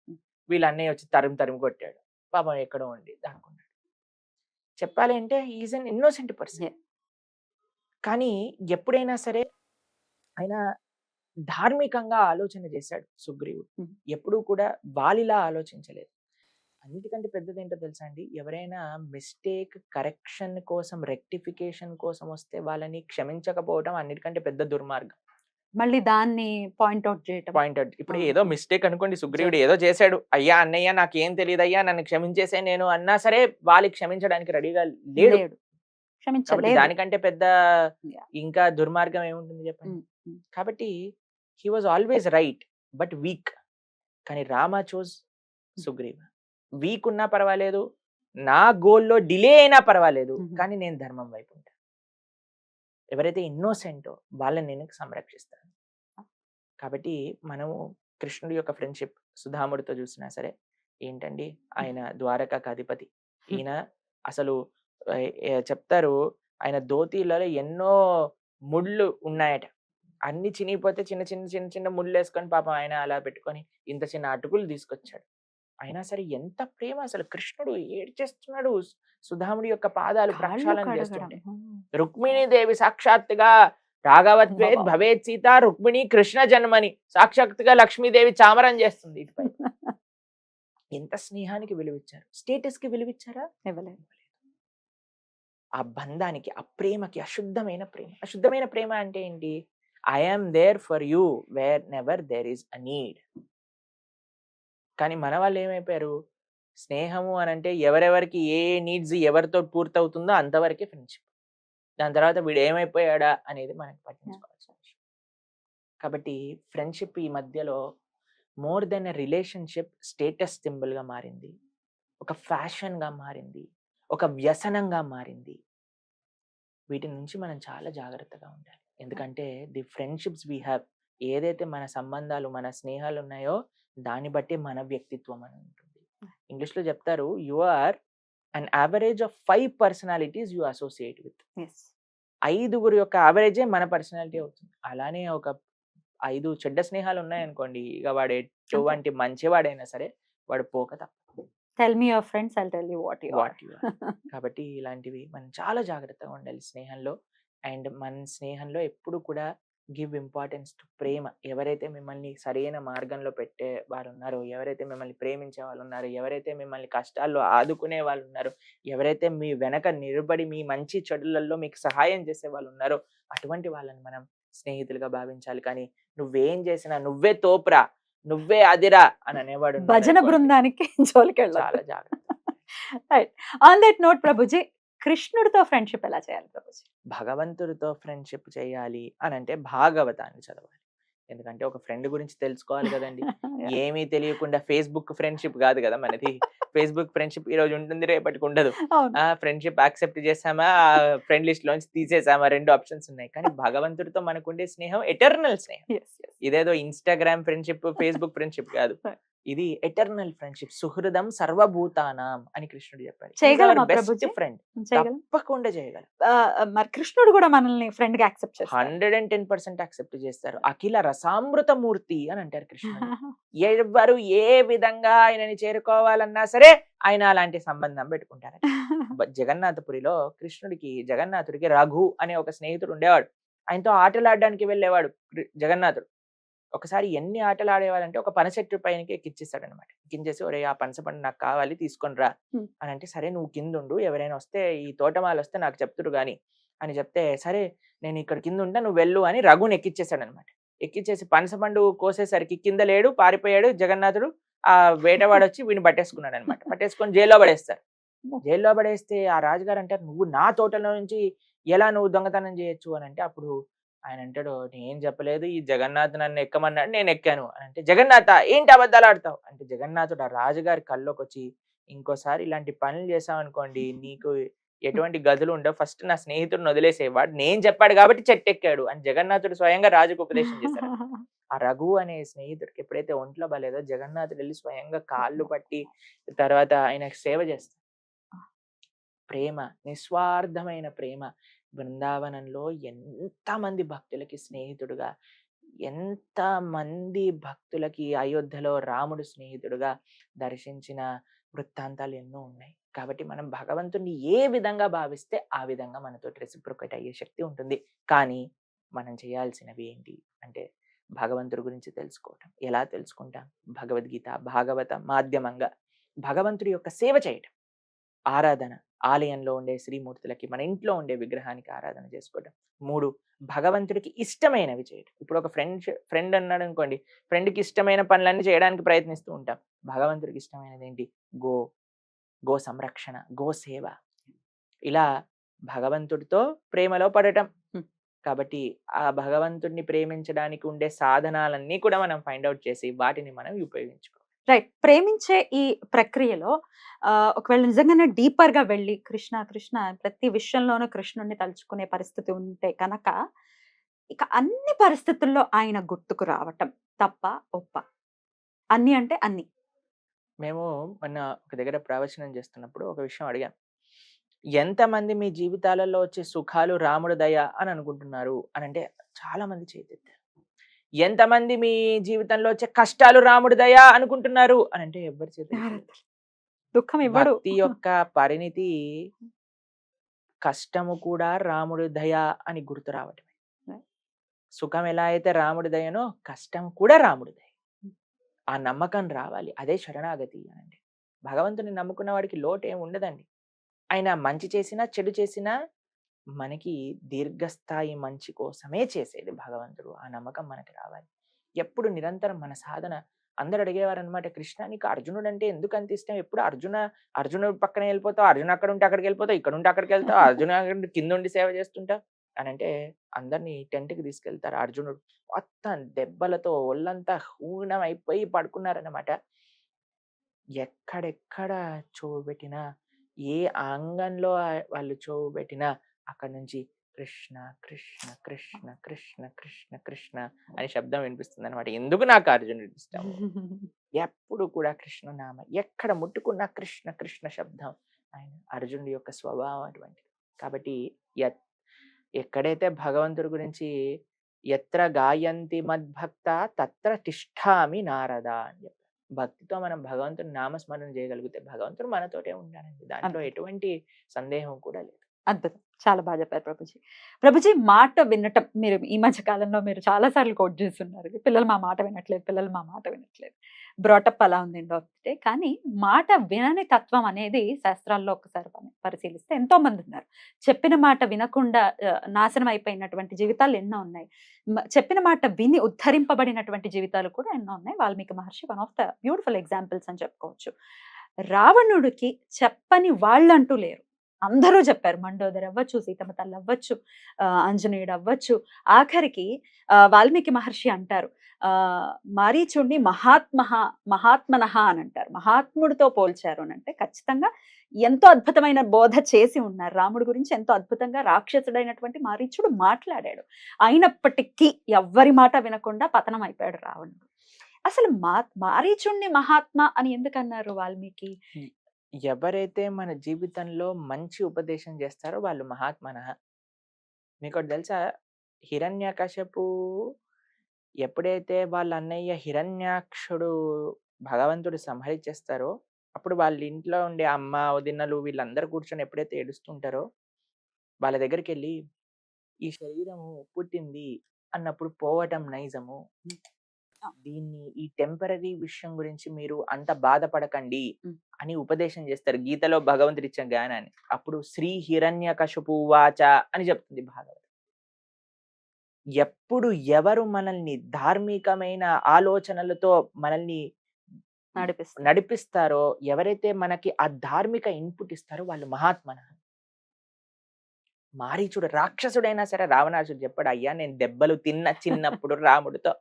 B: వీళ్ళు అన్నయ్య వచ్చి తరిమి కొట్టాడు. పాపం ఎక్కడో ఉండి దాక్కున్నాడు. చెప్పాలి అంటే ఈజ్ అన్ ఇన్నోసెంట్ పర్సన్. కానీ ఎప్పుడైనా సరే ఆయన ధార్మికంగా ఆలోచన చేశాడు సుగ్రీవుడు. ఎప్పుడూ కూడా వాలిలా ఆలోచించలేదు. అన్నిటికంటే పెద్దది ఏంటో తెలుసా అండి? ఎవరైనా మిస్టేక్ కరెక్షన్ కోసం, రెక్టిఫికేషన్ కోసం వస్తే వాళ్ళని క్షమించకపోవడం అన్నిటికంటే పెద్ద దుర్మార్గం.
A: మళ్ళీ దాన్ని పాయింట్అవుట్
B: ఇప్పుడు ఏదో మిస్టేక్ అనుకోండి, సుగ్రీవుడు ఏదో చేశాడు, అయ్యా అన్నయ్య నాకేం తెలియదు అయ్యా నన్ను క్షమించేసే నేను అన్నా సరే వాళ్ళు క్షమించడానికి రెడీగా లేడు. దానికంటే పెద్ద ఇంకా దుర్మార్గం ఏముంటుంది చెప్పండి? కాబట్టి he was always right but week. కానీ రామ చోజ్ సుగ్రీవ. వీక్ ఉన్నా పర్వాలేదు, నా గోల్లో డిలే అయినా పర్వాలేదు, కానీ నేను ధర్మం వైపు ఉంటాను. ఎవరైతే ఇన్నోసెంటో వాళ్ళని నేను సంరక్షిస్తాను. కాబట్టి మనము కృష్ణుడి యొక్క ఫ్రెండ్షిప్ సుధాముడితో చూసినా సరే ఏంటండి, ఆయన ద్వారకాకు అధిపతి. ఈయన అసలు చెప్తారు ఆయన ధోతీలలో ఎన్నో ముళ్ళు ఉన్నాయట, అన్ని చినిగిపోతే చిన్న చిన్న చిన్న చిన్న ముళ్ళు వేసుకొని పాపం ఆయన అలా పెట్టుకొని ఇంత చిన్న అటుకులు తీసుకొచ్చాడు. అయినా సరే ఎంత ప్రేమ! అసలు కృష్ణుడు ఏడ్చేస్తున్నాడు సుధాముడి యొక్క పాదాలు ప్రక్షాళన చేస్తుంటే. రుక్మిణీదేవి సాక్షాత్తుగా రాఘవత్వే భవేత్ సీత రుక్మిణి కృష్ణ జన్మని సాక్షాత్తుగా లక్ష్మీదేవి చామరం చేస్తుంది ఇటుపై. ఎంత స్నేహానికి విలువిచ్చారు! స్టేటస్ కి విలువిచ్చారా? ఇవ్వలేదు. ఆ బంధానికి, ఆ ప్రేమకి, అశుద్ధమైన ప్రేమ అంటే ఏంటి? I'm there for you where never there is a need. కానీ మన వాళ్ళు ఏమైపోయారు? స్నేహము అని అంటే ఎవరెవరికి ఏ నీడ్స్ ఎవరితో పూర్తవుతుందో అంతవరకే ఫ్రెండ్షిప్. దాని తర్వాత వీడు ఏమైపోయాడా అనేది మనకి పట్టించుకోవాల్సిన విషయం. కాబట్టి ఫ్రెండ్షిప్ ఈ మధ్యలో more than a relationship status symbol గా మారింది, ఒక ఫ్యాషన్ గా మారింది, ఒక వ్యసనంగా మారింది. వీటి నుంచి మనం చాలా జాగ్రత్తగా ఉండాలి. ఎందుకంటే ది ఫ్రెండ్షిప్స్ వీ హ్యావ్, ఏదైతే మన సంబంధాలు, మన స్నేహాలు ఉన్నాయో దాన్ని బట్టి మన వ్యక్తిత్వం అని ఉంటుంది. ఇంగ్లీష్ లో చెప్తారు, you are an average of 5 personalities you associate with. 5 యొక్క యావరేజే మన పర్సనాలిటీ అవుతుంది. అలానే ఒక 5 చెడ్డ స్నేహాలు ఉన్నాయనుకోండి, ఇక వాడు ఎటువంటి మంచివాడైనా సరే వాడు పోక తప్పదు.
A: Tell me your friends, I'll tell you what you are.
B: కాబట్టి ఇలాంటివి మనం చాలా జాగ్రత్తగా ఉండాలి స్నేహంలో. అండ్ మన స్నేహంలో ఎప్పుడు కూడా గివ్ ఇంపార్టెన్స్ టు ప్రేమ. ఎవరైతే మిమ్మల్ని సరైన మార్గంలో పెట్టే వారు ఉన్నారో, ఎవరైతే మిమ్మల్ని ప్రేమించే వాళ్ళు ఉన్నారు, ఎవరైతే మిమ్మల్ని కష్టాల్లో ఆదుకునే వాళ్ళు ఉన్నారు, ఎవరైతే మీ వెనక నిలబడి మీ మంచి చెడులలో మీకు సహాయం చేసే వాళ్ళు ఉన్నారో అటువంటి వాళ్ళని మనం స్నేహితులుగా భావించాలి. కానీ నువ్వేం చేసినా నువ్వే తోపురా, నువ్వే అదిరా అని అనేవాడు
A: భజన బృందానికి జోలికెళ్ళాలి.
B: చాలా జాగ్రత్త.
A: Right. On that note Prabhuji, కృష్ణుడితో ఫ్రెండ్షిప్ ఎలా చేయాలి ప్రభుజీ?
B: భగవంతుడితో ఫ్రెండ్షిప్ చేయాలి అని అంటే భాగవతాన్ని చదవాలి. ఎందుకంటే ఒక ఫ్రెండ్ గురించి తెలుసుకోవాలి కదండి. ఏమీ తెలియకుండా ఫేస్బుక్ ఫ్రెండ్షిప్ కాదు కదా మనది. ఫేస్బుక్ ఫ్రెండ్షిప్ ఈ రోజు ఉంటుంది, రేపటికి ఉండదు. ఫ్రెండ్షిప్ యాక్సెప్ట్ చేసామా, ఫ్రెండ్ లిస్ట్ లోంచి తీసేసామా, 2 ఆప్షన్స్ ఉన్నాయి. కానీ భగవంతుడితో మనకుండే స్నేహం ఎటర్నల్ స్నేహం. ఇదేదో ఇన్స్టాగ్రామ్ ఫ్రెండ్షిప్, ఫేస్బుక్ ఫ్రెండ్షిప్ కాదు. ఇది ఎటర్నల్ ఫ్రెండ్షిప్, సుహృదం సర్వభూతానాం అని కృష్ణుడు చెప్పాడు.
A: చేయగలమా
B: బెస్ట్
A: ప్రభుజీ?
B: ఫ్రెండ్.
A: చేయగలం.
B: తప్పకుండా చేయగలం.
A: మరి కృష్ణుడు కూడా మనల్ని ఫ్రెండ్ గా యాక్సెప్ట్ చేస్తారు.
B: 110% యాక్సెప్ట్ చేస్తారు. అఖిల రసామృత మూర్తి అని అంటారు కృష్ణుడు. ఎవరు ఏ విధంగా ఆయనని చేరుకోవాలన్నా సరే ఆయన అలాంటి సంబంధం పెట్టుకుంటారు. జగన్నాథపురిలో జగన్నాథుడికి రఘు అనే ఒక స్నేహితుడు ఉండేవాడు. ఆయనతో ఆటలాడడానికి వెళ్ళేవాడు జగన్నాథుడు. ఒకసారి ఎన్ని ఆటలు ఆడేవాడంటే ఒక పనస చెట్టు పైనకి ఎక్కిచ్చేస్తాడు అనమాట. ఎక్కించేసి ఒరే ఆ పనస పండు నాకు కావాలి తీసుకొని రా అని అంటే, సరే నువ్వు కింద ఉండు, ఎవరైనా వస్తే ఈ తోటమాలు వస్తే నాకు చెప్తురు గాని అని చెప్తే, సరే నేను ఇక్కడ కింద ఉంటా నువ్వు వెళ్ళు అని రఘుని ఎక్కిచ్చేసాడు అనమాట. ఎక్కిచ్చేసి పనస పండు కోసేసరికి కింద లేడు, పారిపోయాడు జగన్నాథుడు. ఆ వేటవాడు వచ్చి వీడిని పట్టేసుకున్నాడు అనమాట. పట్టేసుకొని జైల్లో పడేస్తారు. జైల్లో పడేస్తే ఆ రాజుగారు అంటారు, నువ్వు నా తోటలో నుంచి ఎలా నువ్వు దొంగతనం చేయొచ్చు అని అంటే, అప్పుడు ఆయన అంటాడు, నేను చెప్పలేదు, ఈ జగన్నాథ్ నన్ను ఎక్కమన్నాడు, నేను ఎక్కాను అని అంటే, జగన్నాథ ఏంటి అబద్ధాలు ఆడతావు అంటే, జగన్నాథుడు ఆ రాజుగారి కల్లోకి వచ్చి, ఇంకోసారి ఇలాంటి పనులు చేసావు అనుకోండి నీకు ఎటువంటి గదులు ఉండవు, ఫస్ట్ నా స్నేహితుడిని వదిలేసేవాడు, నేను చెప్పాడు కాబట్టి చెట్టు ఎక్కాడు అని జగన్నాథుడు స్వయంగా రాజుకు ఉపదేశం చేశారు. ఆ రఘు అనే స్నేహితుడికి ఎప్పుడైతే ఒంట్లో బాలేదో జగన్నాథుడు వెళ్ళి స్వయంగా కాళ్ళు పట్టి తర్వాత ఆయనకు సేవ చేస్తాడు. ప్రేమ, నిస్వార్థమైన ప్రేమ. బృందావనంలో ఎంతమంది భక్తులకి స్నేహితుడుగా, ఎంతమంది భక్తులకి అయోధ్యలో రాముడు స్నేహితుడుగా దర్శించిన వృత్తాంతాలు ఎన్నో ఉన్నాయి. కాబట్టి మనం భగవంతుణ్ణి ఏ విధంగా భావిస్తే ఆ విధంగా మనతో రెసిప్రొకేట్ అయ్యే శక్తి ఉంటుంది. కానీ మనం చేయాల్సినవి ఏంటి అంటే భగవంతుడి గురించి తెలుసుకోవటం. ఎలా తెలుసుకుంటాం? భగవద్గీత, భాగవత మాధ్యమంగా భగవంతుడి యొక్క సేవ చేయటం, ఆరాధన, ఆలయంలో ఉండే శ్రీమూర్తులకి, మన ఇంట్లో ఉండే విగ్రహానికి ఆరాధన చేసుకోవడం. 3, భగవంతుడికి ఇష్టమైనవి చేయడం. ఇప్పుడు ఒక ఫ్రెండ్ అన్నాడు అనుకోండి, ఫ్రెండ్కి ఇష్టమైన పనులన్నీ చేయడానికి ప్రయత్నిస్తూ ఉంటాం. భగవంతుడికి ఇష్టమైనది ఏంటి? గో సంరక్షణ, గో సేవ. ఇలా భగవంతుడితో ప్రేమలో పడటం. కాబట్టి ఆ భగవంతుడిని ప్రేమించడానికి ఉండే సాధనాలన్నీ కూడా మనం ఫైండ్ అవుట్ చేసి వాటిని మనం ఉపయోగించుకోవాలి.
A: రైట్. ప్రేమించే ఈ ప్రక్రియలో ఒకవేళ నిజంగానే డీపర్ గా వెళ్ళి కృష్ణ కృష్ణ ప్రతి విషయంలోనూ కృష్ణుడిని తలుచుకునే పరిస్థితి ఉంటే కనుక ఇక అన్ని పరిస్థితుల్లో ఆయన గుర్తుకు రావటం తప్ప ఒప్ప? అన్ని అంటే అన్ని.
B: మేము మొన్న ఒక దగ్గర ప్రవచనం చేస్తున్నప్పుడు ఒక విషయం అడిగాను. ఎంతమంది మీ జీవితాలలో వచ్చే సుఖాలు రాముడి దయ అని అనుకుంటున్నారు అని అంటే చాలా మంది చేతెత్తారు. ఎంతమంది మీ జీవితంలో వచ్చే కష్టాలు రాముడి దయ అనుకుంటున్నారు అని అంటే ఎవరి చేత
A: దుఃఖం ఇవ్వడు.
B: భక్తి యొక్క పరిణితి కష్టము కూడా రాముడి దయ అని గుర్తు రావటమే. సుఖం ఎలా అయితే రాముడి దయనో కష్టం కూడా రాముడి దయ. ఆ నమ్మకం రావాలి. అదే శరణాగతి అనండి. భగవంతుని నమ్ముకున్న వాడికి లోటు ఏమి ఉండదండి. ఆయన మంచి చేసినా చెడు చేసినా మనకి దీర్ఘస్థాయి మంచి కోసమే చేసేది భగవంతుడు. ఆ నమ్మకం మనకి రావాలి. ఎప్పుడు నిరంతరం మన సాధన. అందరు అడిగేవారు అనమాట, కృష్ణ నీకు అర్జునుడు అంటే ఎందుకు అంత ఇష్టం? ఎప్పుడు అర్జునుడు పక్కన వెళ్ళిపోతావు, అర్జున్ అక్కడ ఉంటే అక్కడికి వెళ్ళిపోతావు, ఇక్కడ ఉంటే అక్కడికి వెళ్తావు, అర్జున కింద ఉండి సేవ చేస్తుంటావు అని అంటే అందరినీ టెంట్కి తీసుకెళ్తారు. అర్జునుడు మొత్తం దెబ్బలతో ఒళ్ళంతా హూనం అయిపోయి పడుకున్నారన్నమాట. ఎక్కడెక్కడ చెవు పెట్టినా, ఏ అంగంలో వాళ్ళు చెవు పెట్టినా అక్కడ నుంచి కృష్ణ కృష్ణ కృష్ణ కృష్ణ కృష్ణ కృష్ణ అని శబ్దం వినిపిస్తుంది అనమాట. ఎందుకు నాకు అర్జునుడు ఇష్టం? ఎప్పుడు కూడా కృష్ణనామ, ఎక్కడ ముట్టుకున్నా కృష్ణ కృష్ణ శబ్దం. ఆయన అర్జునుడి యొక్క స్వభావం అటువంటిది. కాబట్టి ఎక్కడైతే భగవంతుడి గురించి ఎత్ర గాయంతి మద్భక్త తత్ర తిష్ఠామి నారద అని చెప్పారు. భక్తితో మనం భగవంతుని నామస్మరణ చేయగలిగితే భగవంతుడు మనతోటే ఉంటాడండి. దాంట్లో ఎటువంటి సందేహం కూడా లేదు.
A: అద్భుతం. చాలా బాగా చెప్పారు ప్రభుజీ. ప్రభుజీ, మాట వినటం మీరు ఈ మధ్య కాలంలో మీరు చాలా సార్లు కోట్ చేస్తున్నారు. పిల్లలు మా మాట వినట్లేదు. బ్రాటప్ అలా ఉందండి ఒకటే. కానీ మాట వినని తత్వం అనేది శాస్త్రాల్లో ఒకసారి పరిశీలిస్తే ఎంతో మంది ఉన్నారు. చెప్పిన మాట వినకుండా నాశనం అయిపోయినటువంటి జీవితాలు ఎన్నో ఉన్నాయి. చెప్పిన మాట విని ఉద్ధరింపబడినటువంటి జీవితాలు కూడా ఎన్నో ఉన్నాయి. Valmiki Maharshi one of the beautiful examples అని చెప్పుకోవచ్చు. రావణుడికి చెప్పని వాళ్ళంటూ లేరు. అందరూ చెప్పారు. మండోదరి అవ్వచ్చు, సీతమ్మ తల్లి అవ్వచ్చు, ఆంజనేయుడు అవ్వచ్చు. ఆఖరికి వాల్మీకి మహర్షి అంటారు, మారీచుడిని మహాత్మనః అని అంటారు. మహాత్ముడితో పోల్చారు అని అంటే ఖచ్చితంగా ఎంతో అద్భుతమైన బోధ చేసి ఉన్నారు. రాముడి గురించి ఎంతో అద్భుతంగా రాక్షసుడైనటువంటి మారీచుడు మాట్లాడాడు. అయినప్పటికీ ఎవ్వరి మాట వినకుండా పతనం అయిపోయాడు రావణుడు. అసలు మారీచుణ్ణి మహాత్మా అని ఎందుకన్నారు వాల్మీకి?
B: ఎవరైతే మన జీవితంలో మంచి ఉపదేశం చేస్తారో వాళ్ళు మహాత్మనః. మీకోటి తెలుసా? హిరణ్యకశపు ఎప్పుడైతే వాళ్ళ అన్నయ్య హిరణ్యాక్షుడు భగవంతుడు సంహరించేస్తారో, అప్పుడు వాళ్ళ ఇంట్లో ఉండే అమ్మ, వదినలు వీళ్ళందరూ కూర్చొని ఎప్పుడైతే ఏడుస్తుంటారో, వాళ్ళ దగ్గరికెళ్ళి, "ఈ శరీరము పుట్టింది అన్నప్పుడు పోవటం నైజము.
A: ఆ!
B: దీన్ని ఈ టెంపరరీ విషయం గురించి మీరు అంత బాధపడకండి"
A: హ్మ్.
B: అని ఉపదేశం చేస్తారు. గీతలో భగవంతుడు ఇచ్చిన జ్ఞానాన్ని. అప్పుడు శ్రీ హిరణ్యకశిపు ఉవాచ అని చెప్తుంది భాగవతం. ఎప్పుడు ఎవరు మనల్ని ధార్మికమైన ఆలోచనలతో మనల్ని
A: నడిపిస్తారు.
B: నడిపిస్తారో, ఎవరైతే మనకి ఆ ధార్మిక ఇన్పుట్ ఇస్తారో వాళ్ళు మహాత్మన. మారీచుడు రాక్షసుడైనా సరే రావణాసుడు చెప్పాడు, అయ్యా నేను దెబ్బలు తిన్న చిన్నప్పుడు రాముడితో.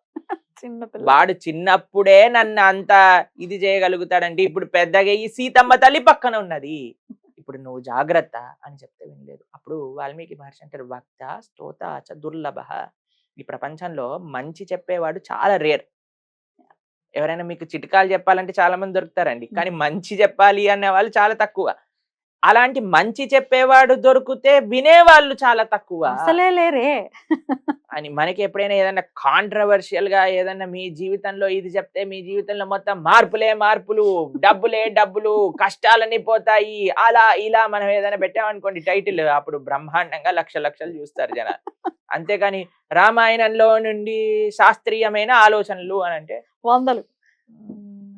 A: చిన్న పిల్ల.
B: వాడు చిన్నప్పుడే నన్ను అంత ఇది చేయగలుగుతాడంటే ఇప్పుడు పెద్దగా ఈ సీతమ్మ తల్లి పక్కన ఉన్నది. ఇప్పుడు నువ్వు జాగ్రత్త అని చెప్తే వినలేదు. అప్పుడు వాల్మీకి మహర్షి అంటారు, వక్త స్తోత చ దుర్లభః. ఈ ప్రపంచంలో మంచి చెప్పేవాడు చాలా రేర్. ఎవరైనా మీకు చిట్కాలు చెప్పాలంటే చాలా మంది దొరుకుతారండి. కానీ మంచి చెప్పాలి అనే వాళ్ళు చాలా తక్కువ. అలాంటి మంచి చెప్పేవాడు దొరికితే వినేవాళ్ళు చాలా తక్కువ
A: అసలే లేరే.
B: అని. మనకి ఎప్పుడైనా ఏదైనా కాంట్రవర్షియల్ గా ఏదైనా మీ జీవితంలో ఇది చెప్తే మీ జీవితంలో మొత్తం మార్పులే మార్పులు, డబ్బులే డబ్బులు, కష్టాలన్నీ పోతాయి, అలా ఇలా మనం ఏదైనా పెట్టామనుకోండి టైటిల్, అప్పుడు బ్రహ్మాండంగా లక్షలు చూస్తారు జనాలు. అంతేకాని రామాయణంలో నుండి శాస్త్రీయమైన ఆలోచనలు అని అంటే
A: వందలు.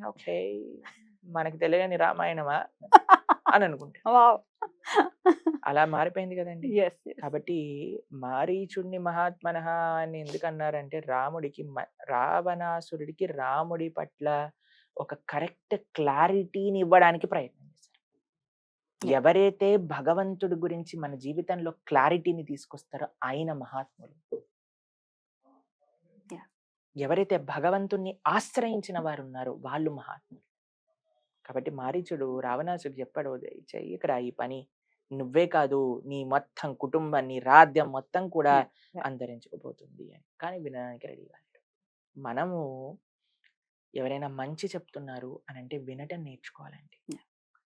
B: ఓకే, మనకి తెలియని రామాయణమా అని అనుకుంటా.
A: వావ్!
B: అలా మారిపోయింది కదండి.
A: యెస్. యెస్.
B: కాబట్టి మారీచుడిని మహాత్మనః అని ఎందుకన్నారంటే రాముడికి రావణాసురుడికి రాముడి పట్ల ఒక కరెక్ట్ క్లారిటీని ఇవ్వడానికి ప్రయత్నం చేశారు.
A: Yeah.
B: ఎవరైతే భగవంతుడి గురించి మన జీవితంలో క్లారిటీని తీసుకొస్తారో ఆయన మహాత్ములు.
A: Yeah.
B: ఎవరైతే భగవంతుణ్ణి ఆశ్రయించిన వారు ఉన్నారో వాళ్ళు మహాత్ములు. కాబట్టి మారీచుడు రావణాసుడు చెప్పాడు, చెయ్యకరా ఈ పని, నువ్వే కాదు నీ మొత్తం కుటుంబం నీ రాజ్యం మొత్తం కూడా
A: Yeah.
B: అంతరించుకుపోతుంది అని. కానీ వినడానికి రెడీ కాలేదు. మనము ఎవరైనా మంచి చెప్తున్నారు అని అంటే వినటం నేర్చుకోవాలండి.
A: Yeah.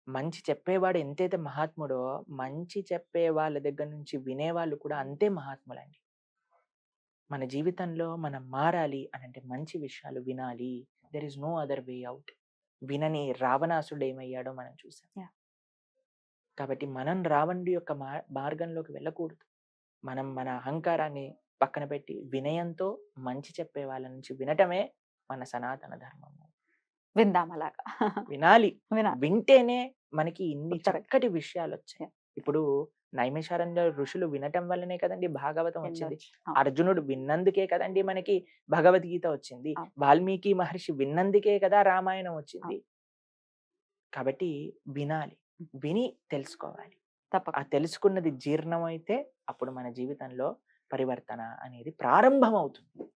B: మంచి చెప్పేవాడు ఎంతైతే మహాత్ముడో మంచి చెప్పే వాళ్ళ దగ్గర నుంచి వినేవాళ్ళు కూడా అంతే మహాత్ములండి. మన జీవితంలో మనం మారాలి అని అంటే మంచి విషయాలు వినాలి. There is no other way out. వినని రావణాసుడు ఏమయ్యాడో మనం చూసాం.
A: Yeah.
B: కాబట్టి మనం రావణుడి యొక్క మార్గంలోకి వెళ్ళకూడదు. మనం మన అహంకారాన్ని పక్కన పెట్టి వినయంతో మంచి చెప్పే వాళ్ళ నుంచి వినటమే మన సనాతన ధర్మము.
A: విందాం అలాగా.
B: వినాలి.
A: వినాలి.
B: వింటేనే మనకి ఇన్ని
A: Correct.
B: చక్కటి విషయాలు వచ్చాయి.
A: Yeah.
B: ఇప్పుడు నైమిషారణ్య ఋషులు వినటం వల్లనే కదండి భాగవతం వచ్చింది.
A: వెళ్ళొచ్చు.
B: అర్జునుడు విన్నందుకే కదండి మనకి భగవద్గీత వచ్చింది.
A: అవును.
B: వాల్మీకి మహర్షి విన్నందుకే కదా రామాయణం వచ్చింది. కాబట్టి వినాలి, విని తెలుసుకోవాలి. ఆ
A: తప్పకుండా.
B: తెలుసుకున్నది జీర్ణం అయితే అప్పుడు మన జీవితంలో పరివర్తన అనేది ప్రారంభం అవుతుంది.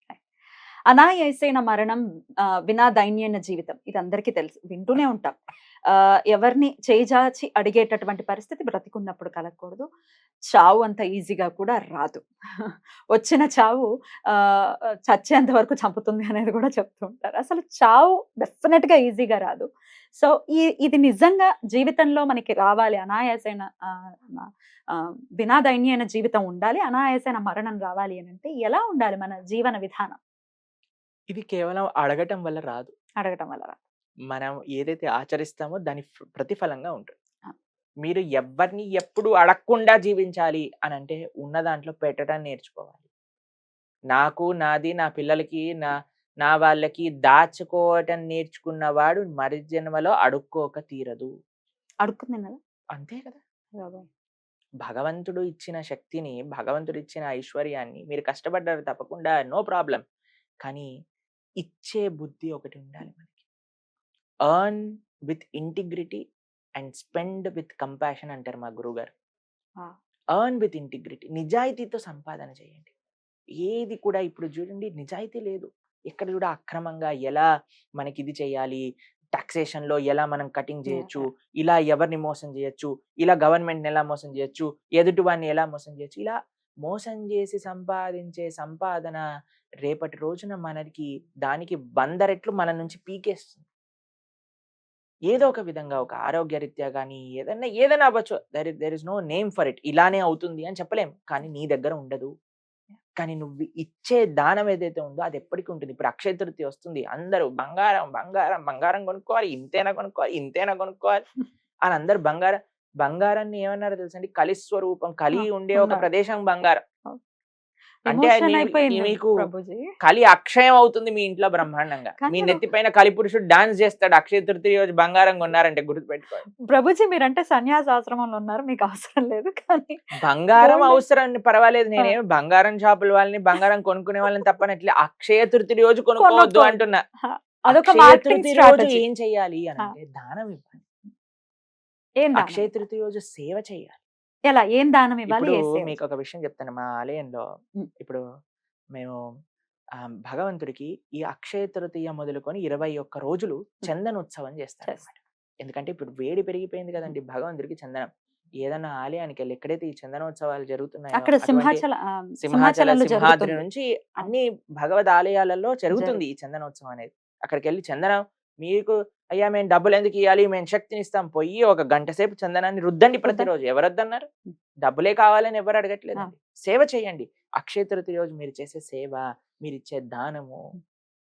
A: అనాయాసైన మరణం, వినా దైన్యైన జీవితం, ఇది అందరికీ తెలుసు, వింటూనే ఉంటాం. ఎవరిని చేజాచి అడిగేటటువంటి పరిస్థితి బ్రతికున్నప్పుడు కలగకూడదు. చావు అంత ఈజీగా కూడా రాదు. వచ్చిన చావు చచ్చేంత వరకు చంపుతుంది అనేది కూడా చెప్తూ ఉంటారు. అసలు చావు డెఫినెట్ గా ఈజీగా రాదు. సో ఇది నిజంగా జీవితంలో మనకి రావాలి, అనాయాసైన వినా దైన్యైన జీవితం ఉండాలి, అనాయాసైన మరణం రావాలి అని అంటే ఎలా ఉండాలి మన జీవన విధానం?
B: ఇది కేవలం అడగటం వల్ల రాదు.
A: అడగటం వల్ల రాదు.
B: మనం ఏదైతే ఆచరిస్తామో దాని ప్రతిఫలంగా ఉంటుంది.
A: ఆ.
B: మీరు ఎవరిని ఎప్పుడు అడగకుండా జీవించాలి అని అంటే ఉన్న దాంట్లో పెట్టడం నేర్చుకోవాలి. నాకు, నాది, నా పిల్లలకి, నా వాళ్ళకి దాచుకోవటం నేర్చుకున్నవాడు మరి జన్మలో అడుక్కోక తీరదు.
A: అడుక్కుంది కదా.
B: అంతే కదా.
A: బాబాయ్.
B: భగవంతుడు ఇచ్చిన శక్తిని, భగవంతుడు ఇచ్చిన ఐశ్వర్యాన్ని మీరు కష్టపడ్డారు తప్పకుండా, నో ప్రాబ్లం. కానీ ఇచ్చే బుద్ధి ఒకటి ఉండాలి మనకి. Earn with integrity and spend with compassion అంటారు మా గురువుగారు.
A: ఆ.
B: ఎర్న్ విత్ ఇంటిగ్రిటీ, నిజాయితీతో సంపాదన చేయండి. ఏది కూడా ఇప్పుడు చూడండి నిజాయితీ లేదు. ఎక్కడ కూడా అక్రమంగా ఎలా మనకి ఇది చేయాలి, టాక్సేషన్ లో ఎలా మనం కటింగ్ చేయొచ్చు, ఇలా ఎవరిని మోసం చేయొచ్చు, ఇలా గవర్నమెంట్ ఎలా మోసం చేయొచ్చు, ఎదుటి వాడిని ఎలా మోసం చేయొచ్చు, ఇలా మోసం చేసి సంపాదించే సంపాదన రేపటి రోజున మనకి దానికి 100 రెట్లు మన నుంచి పీకేస్తుంది. ఏదో ఒక విధంగా ఒక ఆరోగ్యరీత్యా గానీ, ఏదైనా అవ్వచ్చు. There is no name for it. ఇలానే అవుతుంది అని చెప్పలేం. కానీ నీ దగ్గర ఉండదు. కానీ నువ్వు ఇచ్చే దానం ఏదైతే ఉందో అది ఎప్పటికి ఉంటుంది. ఇప్పుడు అక్షయ తృతీయ వస్తుంది. అందరూ బంగారం, బంగారం, బంగారం కొనుక్కోవాలి. ఇంతేనా కొనుక్కోవాలి, ఇంతేనా కొనుక్కోవాలి అని అందరూ బంగారాన్ని ఏమన్నారో తెలుసా అండి? కలి స్వరూపం. కలి ఉండే ఒక
A: ఉన్నారు.
B: ప్రదేశం బంగారం. అంటే
A: ఎమోషన్ అయిపోయింది
B: మీకు
A: ప్రభుజీ.
B: కలి అక్షయం అవుతుంది మీ ఇంట్లో బ్రహ్మాండంగా.
A: కానీ
B: మీ
A: నేను
B: నెత్తిపైన కలిపురుషుడు డాన్స్ చేస్తాడు. అక్షయ తృతీయ రోజు బంగారం కొన్నారంటే గుర్తుపెట్టుకోండి.
A: ప్రభుజీ మీరంటే సన్యాసాశ్రమంలో ఉన్నారు. మీకు అవసరం లేదు. కానీ
B: బంగారం
A: గోల్డ్
B: అవసరం పర్వాలేదు. నేనేమి బంగారం షాపుల వాళ్ళని, బంగారం కొనుక్కునే వాళ్ళని తప్పనట్లే. అక్షయ తృతీయ రోజు కొనుక్కోవద్దు
A: కొనుక్కోవద్దు.
B: అంటున్నా.
A: అదొక
B: అక్షయ
A: మార్కెటింగ్
B: తృతీయ రోజు
A: స్ట్రాటజీ.
B: ఏం చెయ్యాలి అని అంటే దానం ఇవ్వాలి.
A: ఏం దానం
B: అక్షయ
A: ఇవ్వాలి?
B: తృతీయ రోజు సేవ చేయాలి.
A: ఎలా? ఏం దానం ఇవ్వాలి?
B: ఇప్పుడు
A: ఏ సేవ
B: మీకు ఒక విషయం చెప్తాను. మా ఆలయంలో
A: హ్మ్.
B: ఇప్పుడు మేము భగవంతుడికి ఈ అక్షయ తృతీయ మొదలుకొని 21 రోజులు చందనోత్సవం చేస్తారన్నమాట. ఎందుకంటే ఇప్పుడు వేడి పెరిగిపోయింది కదండి. భగవంతుడికి చందనం ఏదైనా ఆలయానికి వెళ్ళి ఎక్కడైతే ఈ చందనోత్సవాలు జరుగుతున్నాయో
A: అక్కడ
B: అటువంటి
A: సింహాచలంలో
B: సింహాద్రి
A: జరుగుతుంది.
B: నుంచి అన్ని భగవద్ ఆలయాలలో జరుగుతుంది ఈ చందనోత్సవం అనేది. అక్కడికి వెళ్ళి చందనం మీకు అయ్యా మేము డబ్బులు ఎందుకు ఇవ్వాలి, మేము శక్తిని ఇస్తాం, పోయి ఒక గంట సేపు చందనాన్ని రుద్దండి ప్రతిరోజు. ఎవరొద్దన్నారు? డబ్బులే కావాలని ఎవరు అడగట్లేదండి. సేవ చేయండి. అక్షయ తృతీయ రోజు మీరు చేసే సేవ, మీరు ఇచ్చే దానము,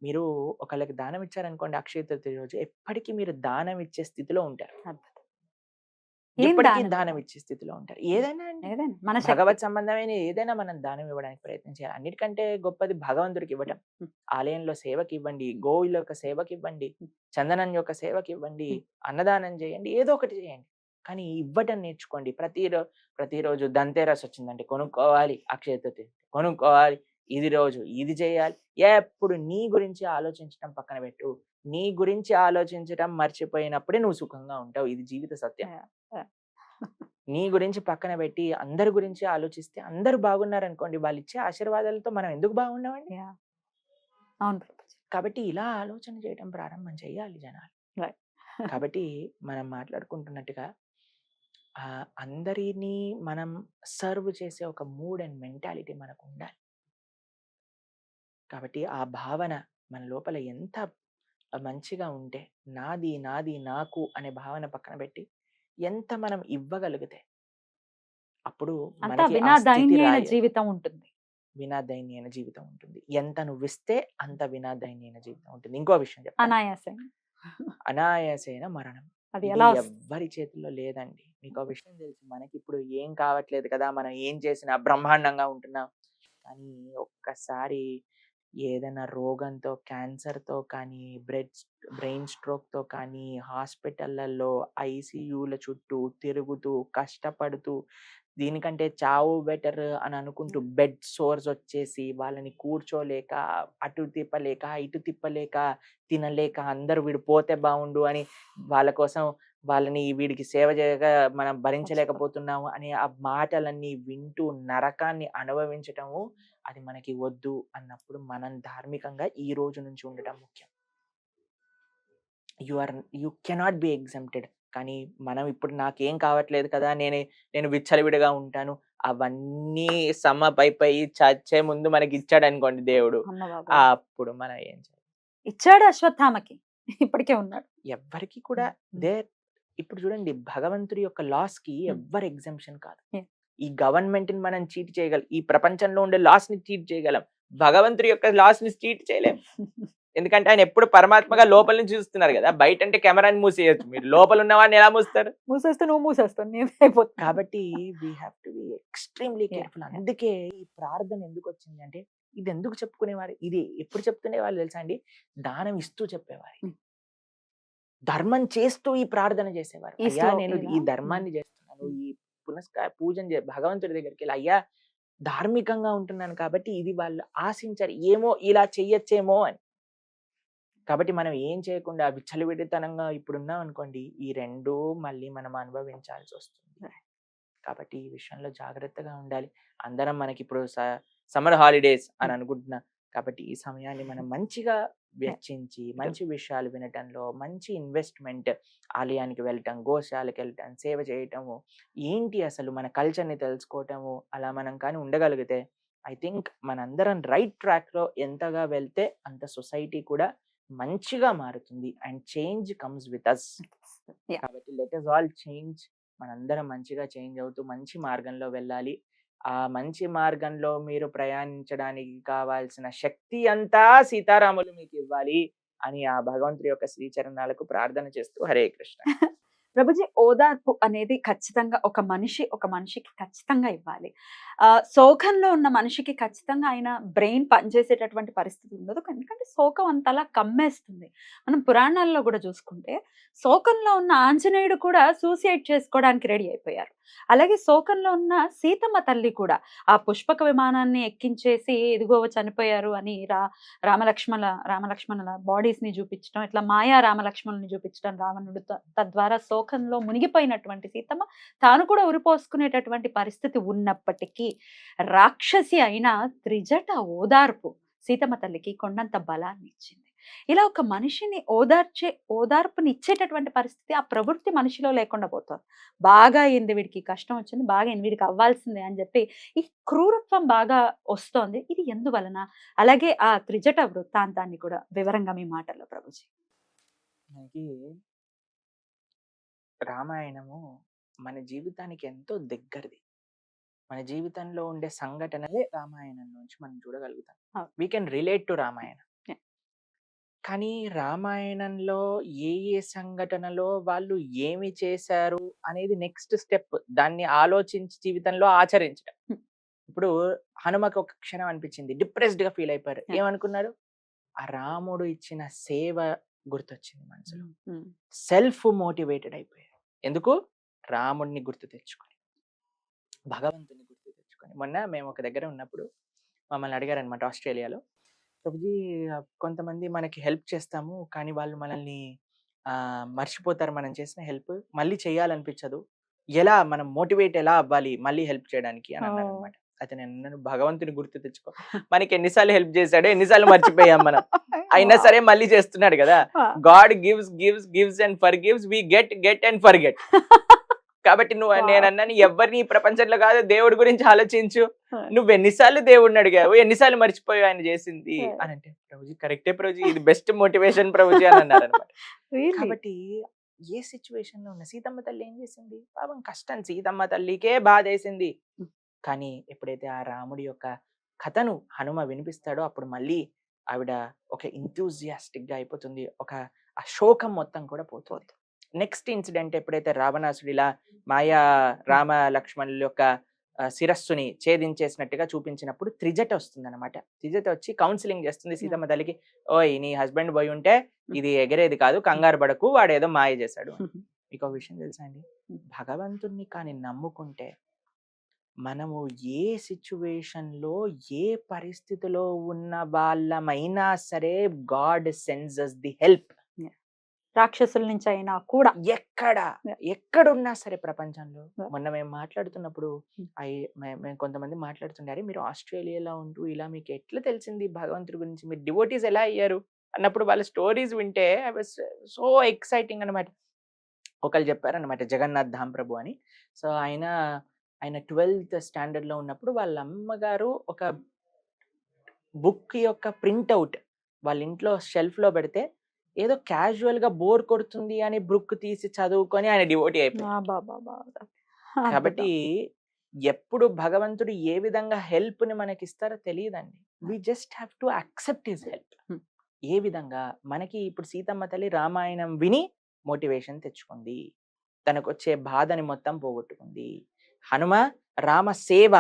B: మీరు ఒకళ్ళకి దానం ఇచ్చారనుకోండి అక్షయ తృతీయ రోజు ఎప్పటికీ మీరు దానం ఇచ్చే స్థితిలో ఉంటారు.
A: అద్భుతం. ఏం
B: ఎప్పటికీ
A: దానం
B: దానం
A: ఇవ్వాలి?
B: ఇచ్చే స్థితిలో ఉంటారు. ఏదైనా అండి.
A: ఏదైనా మన శక్తి.
B: భగవత్ సంబంధమైన ఏదైనా మనం దానం ఇవ్వడానికి ప్రయత్నం చేయాలి. అన్నిటికంటే గొప్పది భగవంతుడికి ఇవ్వటం.
A: హ్మ్.
B: ఆలయంలో సేవకి ఇవ్వండి, గోవుల యొక్క సేవకి ఇవ్వండి, చందనం యొక్క సేవకి ఇవ్వండి, అన్నదానం చేయండి, ఏదో ఒకటి చేయండి. కానీ ఇవ్వటం నేర్చుకోండి. ప్రతిరోజు ధన్తేరస్ వచ్చిందంటే కొనుక్కోవాలి, అక్షయ తృతీయ కొనుక్కోవాలి, ఇది రోజు ఇది చేయాలి. ఎప్పుడు నీ గురించి ఆలోచించడం పక్కన పెట్టు. నీ గురించి ఆలోచించడం మర్చిపోయినప్పుడే నువ్వు సుఖంగా ఉంటావు. ఇది జీవిత సత్యం. నీ గురించి పక్కన పెట్టి అందరి గురించి ఆలోచిస్తే అందరూ బాగున్నారనుకోండి, వాళ్ళిచ్చే ఆశీర్వాదాలతో మనం ఎందుకు బాగుండమండి?
A: యాహ్! అవును ప్రభుజీ.
B: కాబట్టి ఇలా ఆలోచన చేయడం ప్రారంభం చేయాలి జనాలు.
A: రైట్.
B: కాబట్టి మనం మాట్లాడుకుంటున్నట్టుగా అందరినీ మనం సర్వ్ చేసే ఒక మూడ్ అండ్ మెంటాలిటీ మనకుండాలి. కాబట్టి ఆ భావన మన లోపల ఎంత మంచిగా ఉంటే, నాది, నాది, నాకు అనే భావన పక్కన పెట్టి ఎంత మనం ఇవ్వగలిగితే అప్పుడు
A: అంతా
B: మనకి ఆ స్థితి
A: వినాదైన్యైన
B: రాయదు.
A: జీవితం ఉంటుంది.
B: వినాదైన్యైన జీవితం ఉంటుంది. ఎంత నువ్విస్తే అంత వినాదైన్యైన జీవితం ఉంటుంది. ఇంకో విషయం చెప్తాను.
A: అనాయాసంగా.
B: అనాయాసైన మరణం.
A: అది
B: ఇది
A: ఎలా వస్తుంది?
B: ఎవ్వరి చేతుల్లో లేదండి. మీకో విషయం తెలుసు. మనకిప్పుడు ఏం కావట్లేదు కదా! మనం ఏం చేసినా బ్రహ్మాండంగా ఉంటున్నాం. కానీ ఒక్కసారి ఏదైనా రోగంతో, క్యాన్సర్‌తో కానీ, బ్రెయిన్ స్ట్రోక్‌తో కానీ, హాస్పిటళ్ళల్లో ఐసీయూల చుట్టూ తిరుగుతూ, కష్టపడుతూ, దీనికంటే చావు బెటర్ అని అనుకుంటూ బెడ్ సోర్స్ వచ్చేసి వాళ్ళని కూర్చోలేక, అటు తిప్పలేక, ఇటు తిప్పలేక, తినలేక, అందరూ వీడు పోతే బావుండు అని వాళ్ళ కోసం వాళ్ళని వీడికి సేవ చేయక మనం భరించలేకపోతున్నాము అనే ఆ మాటలన్నీ వింటూ నరకాన్ని అనుభవించటము అది మనకి వద్దు అన్నప్పుడు మనం ధార్మికంగా ఈ రోజు నుంచి ఉండటం ముఖ్యం. You cannot be exempted. కానీ మనం ఇప్పుడు నాకేం కావట్లేదు కదా! నేను విచ్చలవిడిగా ఉంటాను. అవన్నీ సమపైపోయి చచ్చే ముందు మనకి ఇచ్చాడనుకోండి దేవుడు.
A: అమ్మ బాబోయ్!
B: అప్పుడు మనం ఏం చేయాలి?
A: ఇచ్చాడు అశ్వత్థామకి. ఇప్పటికే ఉన్నాడు.
B: ఎవ్వరికీ కూడా
A: హ్మ్.
B: దే ఇప్పుడు చూడండి భగవంతుడి యొక్క లాస్‌కి
A: హ్మ్.
B: ఎవ్వరు ఎగ్జంప్షన్ కాదు.
A: యాహ్!
B: ఈ గవర్నమెంట్‌ని మనం చీట్ చేయగలం. ఈ ప్రపంచంలో ఉండే లాస్‌ని చీట్ చేయగలం. భగవంతుడి యొక్క లాస్‌ని చీట్ చేయలేం. ఎందుకంటే ఆయన ఎప్పుడు పరమాత్మగా లోపల నుంచి చూస్తున్నారు కదా! బయట అంటే కెమెరాని మూసేయొచ్చు. మీరు లోపల ఉన్నవాడిని ఎలా మూస్తారు?
A: మూసేస్తే నువ్వు మూసేస్తావు. నీదైపోతుంది.
B: కాబట్టి we have to be extremely
A: yeah!
B: Careful.
A: Yeah!
B: అందుకే ఈ ప్రార్థన ఎందుకొచ్చింది అంటే ఇది ఎందుకు చెప్పుకునేవారు? ఇది ఎప్పుడు చెప్తుండేవాళ్ళు తెలుసా అండి? దానం ఇస్తూ చెప్పేవారు.
A: హ్మ్.
B: ధర్మం చేస్తూ ఈ ప్రార్థన చేసేవారు.
A: ఈ
B: అయ్యా నేను
A: ఇలా
B: ఈ ధర్మాన్ని చేస్తున్నాను. ఈ పూజను భగవంతుడి దగ్గరికెళ్ళి అయ్యా ధార్మికంగా ఉంటున్నాను కాబట్టి ఇది వాళ్ళు ఆశించరు. ఏమో ఇలా చెయ్యొచ్చేమో అని. కాబట్టి మనం ఏం చేయకుండా విచ్చలవిడితనంగా ఇప్పుడున్నాం అనుకోండి, ఈ 2 మళ్ళీ మనం అనుభవించాల్సొస్తుంది. కాబట్టి ఈ విషయంలో జాగ్రత్తగా ఉండాలి. అందరం మనకిప్పుడు సమ్మర్ హాలిడేస్ అని అనుకుంటున్నాం. కాబట్టి ఈ సమయాన్ని మనం మంచిగా వెచ్చించి, మంచి విషయాలు వినటంలో, మంచి ఇన్వెస్ట్‌మెంట్ ఆలయానికి వెళ్ళటం, గోశాలకెళ్ళటం, సేవ చేయటము, ఏంటి అసలు మన కల్చర్‌ని తెలుసుకోవటము, అలా మనం కానీ ఉండగలిగితే ఐ థింక్ మనందరం రైట్ ట్రాక్ లో ఎంతగా వెళ్తే అంత సొసైటీ కూడా మంచిగా మారుతుంది and change comes with us.
A: Yeah.
B: కాబట్టి లెట్ us ఆల్ చేంజ్. మనందరం మంచిగా చేంజ్ అవుతూ మంచి మార్గంలో వెళ్ళాలి. ఆ మంచి మార్గంలో మీరు ప్రయాణించడానికి కావాల్సిన శక్తి అంతా సీతారాములు మీకు ఇవ్వాలి అని ఆ భగవంతుడి యొక్క శ్రీచరణాలకు ప్రార్థన చేస్తూ హరే కృష్ణ.
A: ప్రభుజీ, ఓదార్పు అనేది ఖచ్చితంగా ఒక మనిషికి ఖచ్చితంగా ఇవ్వాలి. శోకంలో ఉన్న మనిషికి ఖచ్చితంగా ఆయన బ్రెయిన్ పనిచేసేటటువంటి పరిస్థితి ఉండదు. ఎందుకంటే శోకం అంతలా కమ్మేస్తుంది. మనం పురాణాల్లో కూడా చూసుకుంటే శోకంలో ఉన్న ఆంజనేయుడు కూడా సూసైడ్ చేసుకోవడానికి రెడీ అయిపోయారు. అలాగే శోకంలో ఉన్న సీతమ్మ తల్లి కూడా ఆ పుష్పక విమానాన్ని ఎక్కించేసి ఇదిగో చనిపోయారు అని రామలక్ష్మణుల బాడీస్ ని చూపించడం, ఇట్లా మాయా రామలక్ష్మణుల్ని చూపించడం రావణుడు, తద్వారా శోకంలో మునిగిపోయినటువంటి సీతమ్మ తాను కూడా ఉరిపోసుకునేటటువంటి పరిస్థితి ఉన్నప్పటికీ రాక్షసి అయిన త్రిజట ఓదార్పు సీతమ్మ తల్లికి కొండంత బలాన్ని ఇచ్చింది. ఇలా ఒక మనిషిని ఓదార్పుని ఇచ్చేటటువంటి పరిస్థితి ఆ ప్రవృత్తి మనిషిలో లేకుండా పోతుంది. బాగా అయింది, వీడికి కష్టం వచ్చింది, బాగా అయింది, వీడికి అవ్వాల్సిందే అని చెప్పి ఈ క్రూరత్వం బాగా వస్తోంది. ఇది ఎందువలన? అలాగే ఆ త్రిజట వృత్తాంతాన్ని కూడా వివరంగా మీ మాటల్లో ప్రభుజీ.
B: మనకి రామాయణము మన జీవితానికి ఎంతో దగ్గరది. మన జీవితంలో ఉండే సంఘటనలే రామాయణం నుంచి మనం చూడగలుగుతాం.
A: అవును.
B: We can relate to Ramayana.
A: Yeah.
B: కానీ రామాయణంలో ఏ ఏ సంఘటనలో వాళ్ళు ఏమి చేశారు అనేది నెక్స్ట్ స్టెప్. దాన్ని ఆలోచించి జీవితంలో ఆచరించడం.
A: Hmm.
B: ఇప్పుడు హనుమకి ఒక క్షణం అనిపించింది, డిప్రెస్డ్ గా ఫీల్ అయిపోయారు.
A: Yeah.
B: ఏమనుకున్నారు? ఆ రాముడు ఇచ్చిన సేవ గుర్తొచ్చింది మనసులో.
A: Hmm.
B: సెల్ఫ్ మోటివేటెడ్ అయిపోయారు. ఎందుకు? రాముడిని గుర్తు తెచ్చుకొని, భగవంతుని గుర్తు తెచ్చుకొని. మొన్న మేము ఒక దగ్గర ఉన్నప్పుడు మమ్మల్ని అడిగారనమాట ఆస్ట్రేలియాలో, ప్రభుజీ కొంతమంది మనకి హెల్ప్ చేస్తాము కానీ వాళ్ళు మనల్ని మర్చిపోతారు మనం చేసిన హెల్ప్, మళ్ళీ చేయాలనిపించదు, ఎలా మనం మోటివేట్ ఎలా అవ్వాలి మళ్ళీ హెల్ప్ చేయడానికి అని అన్నారు అనమాట. అయితే నేను అన్నాను, భగవంతుని గుర్తు తెచ్చుకో. మనకి ఎన్నిసార్లు హెల్ప్ చేశాడో ఎన్నిసార్లు మర్చిపోయాం మనం. అయినా సరే మళ్ళీ చేస్తున్నాడు కదా. God gives and forgives, we get and forget. కాబట్టి నేను అన్నాను, ఎవరిని ప్రపంచంలో కాదు దేవుడి గురించి ఆలోచించు. నువ్వు ఎన్నిసార్లు దేవుడిని అడిగావు, ఎన్నిసార్లు మర్చిపోయావు ఆయన చేసింది అని అంటే, ప్రభుజీ కరెక్టే ప్రభుజీ, ఇది బెస్ట్ మోటివేషన్ ప్రభుజీ అని అన్నారు అనమాట. కాబట్టి ఏ సిచ్యువేషన్ లో ఉన్న సీతమ్మ తల్లి ఏం చేసింది? పాపం కష్టం, సీతమ్మ తల్లికే బాధ వేసింది. కానీ ఎప్పుడైతే ఆ రాముడి యొక్క కథను హనుమ వినిపిస్తాడో అప్పుడు మళ్ళీ ఆవిడ ఒక ఇంథూజియాస్టిక్ గా అయిపోతుంది. ఒక ఆ శోకం మొత్తం కూడా పోతుంది. నెక్స్ట్ ఇన్సిడెంట్ ఎప్పుడైతే రావణాసుడిలా మాయా రామ లక్ష్మణుల యొక్క శిరస్సుని ఛేదించేసినట్టుగా చూపించినప్పుడు త్రిజట వస్తుంది అనమాట. త్రిజట వచ్చి కౌన్సిలింగ్ చేస్తుంది సీతమ్మ తల్లికి, ఓయ్ నీ హస్బెండ్ పోయి ఉంటే ఇది ఎగరేది కాదు, కంగారు పడకు, వాడు ఏదో మాయ చేశాడు. మీకు ఒక విషయం తెలుసా అండి, భగవంతుణ్ణి కానీ నమ్ముకుంటే మనము ఏ సిచ్యువేషన్ లో ఏ పరిస్థితిలో ఉన్న వాళ్ళమైనా సరే God sends us the help.
A: రాక్షసుల నుంచి అయినా కూడా
B: ఎక్కడున్నా సరే ప్రపంచంలో. మొన్న మేము మాట్లాడుతున్నప్పుడు మేము కొంతమంది మాట్లాడుతుండారు, మీరు ఆస్ట్రేలియాలో ఉంటూ ఇలా మీకు ఎట్లా తెలిసింది భగవంతుడి గురించి, మీరు డివోటీస్ ఎలా అయ్యారు అన్నప్పుడు వాళ్ళ స్టోరీస్ వింటే ఐ వాస్ సో ఎక్సైటింగ్ అనమాట. ఒకళ్ళు చెప్పారనమాట, జగన్నాథ్ ధామ్ ప్రభు అని. సో ఆయన 12th స్టాండర్డ్ లో ఉన్నప్పుడు వాళ్ళ అమ్మగారు ఒక బుక్ యొక్క ప్రింట్అవుట్ వాళ్ళ ఇంట్లో షెల్ఫ్ లో పెడితే ఏదో క్యాజువల్ గా బోర్ కొడుతుంది అని బుక్ తీసి చదువుకొని ఆయన డివోటీ అయిపోయారు. కాబట్టి ఎప్పుడు భగవంతుడు ఏ విధంగా హెల్ప్ ని మనకి ఇస్తారో తెలియదండి. We just have to accept his help. ఏ విధంగా మనకి ఇప్పుడు సీతమ్మ తల్లి రామాయణం విని మోటివేషన్ తెచ్చుకుంది, తనకు వచ్చే బాధని మొత్తం పోగొట్టుకుంది. హనుమ రామ సేవ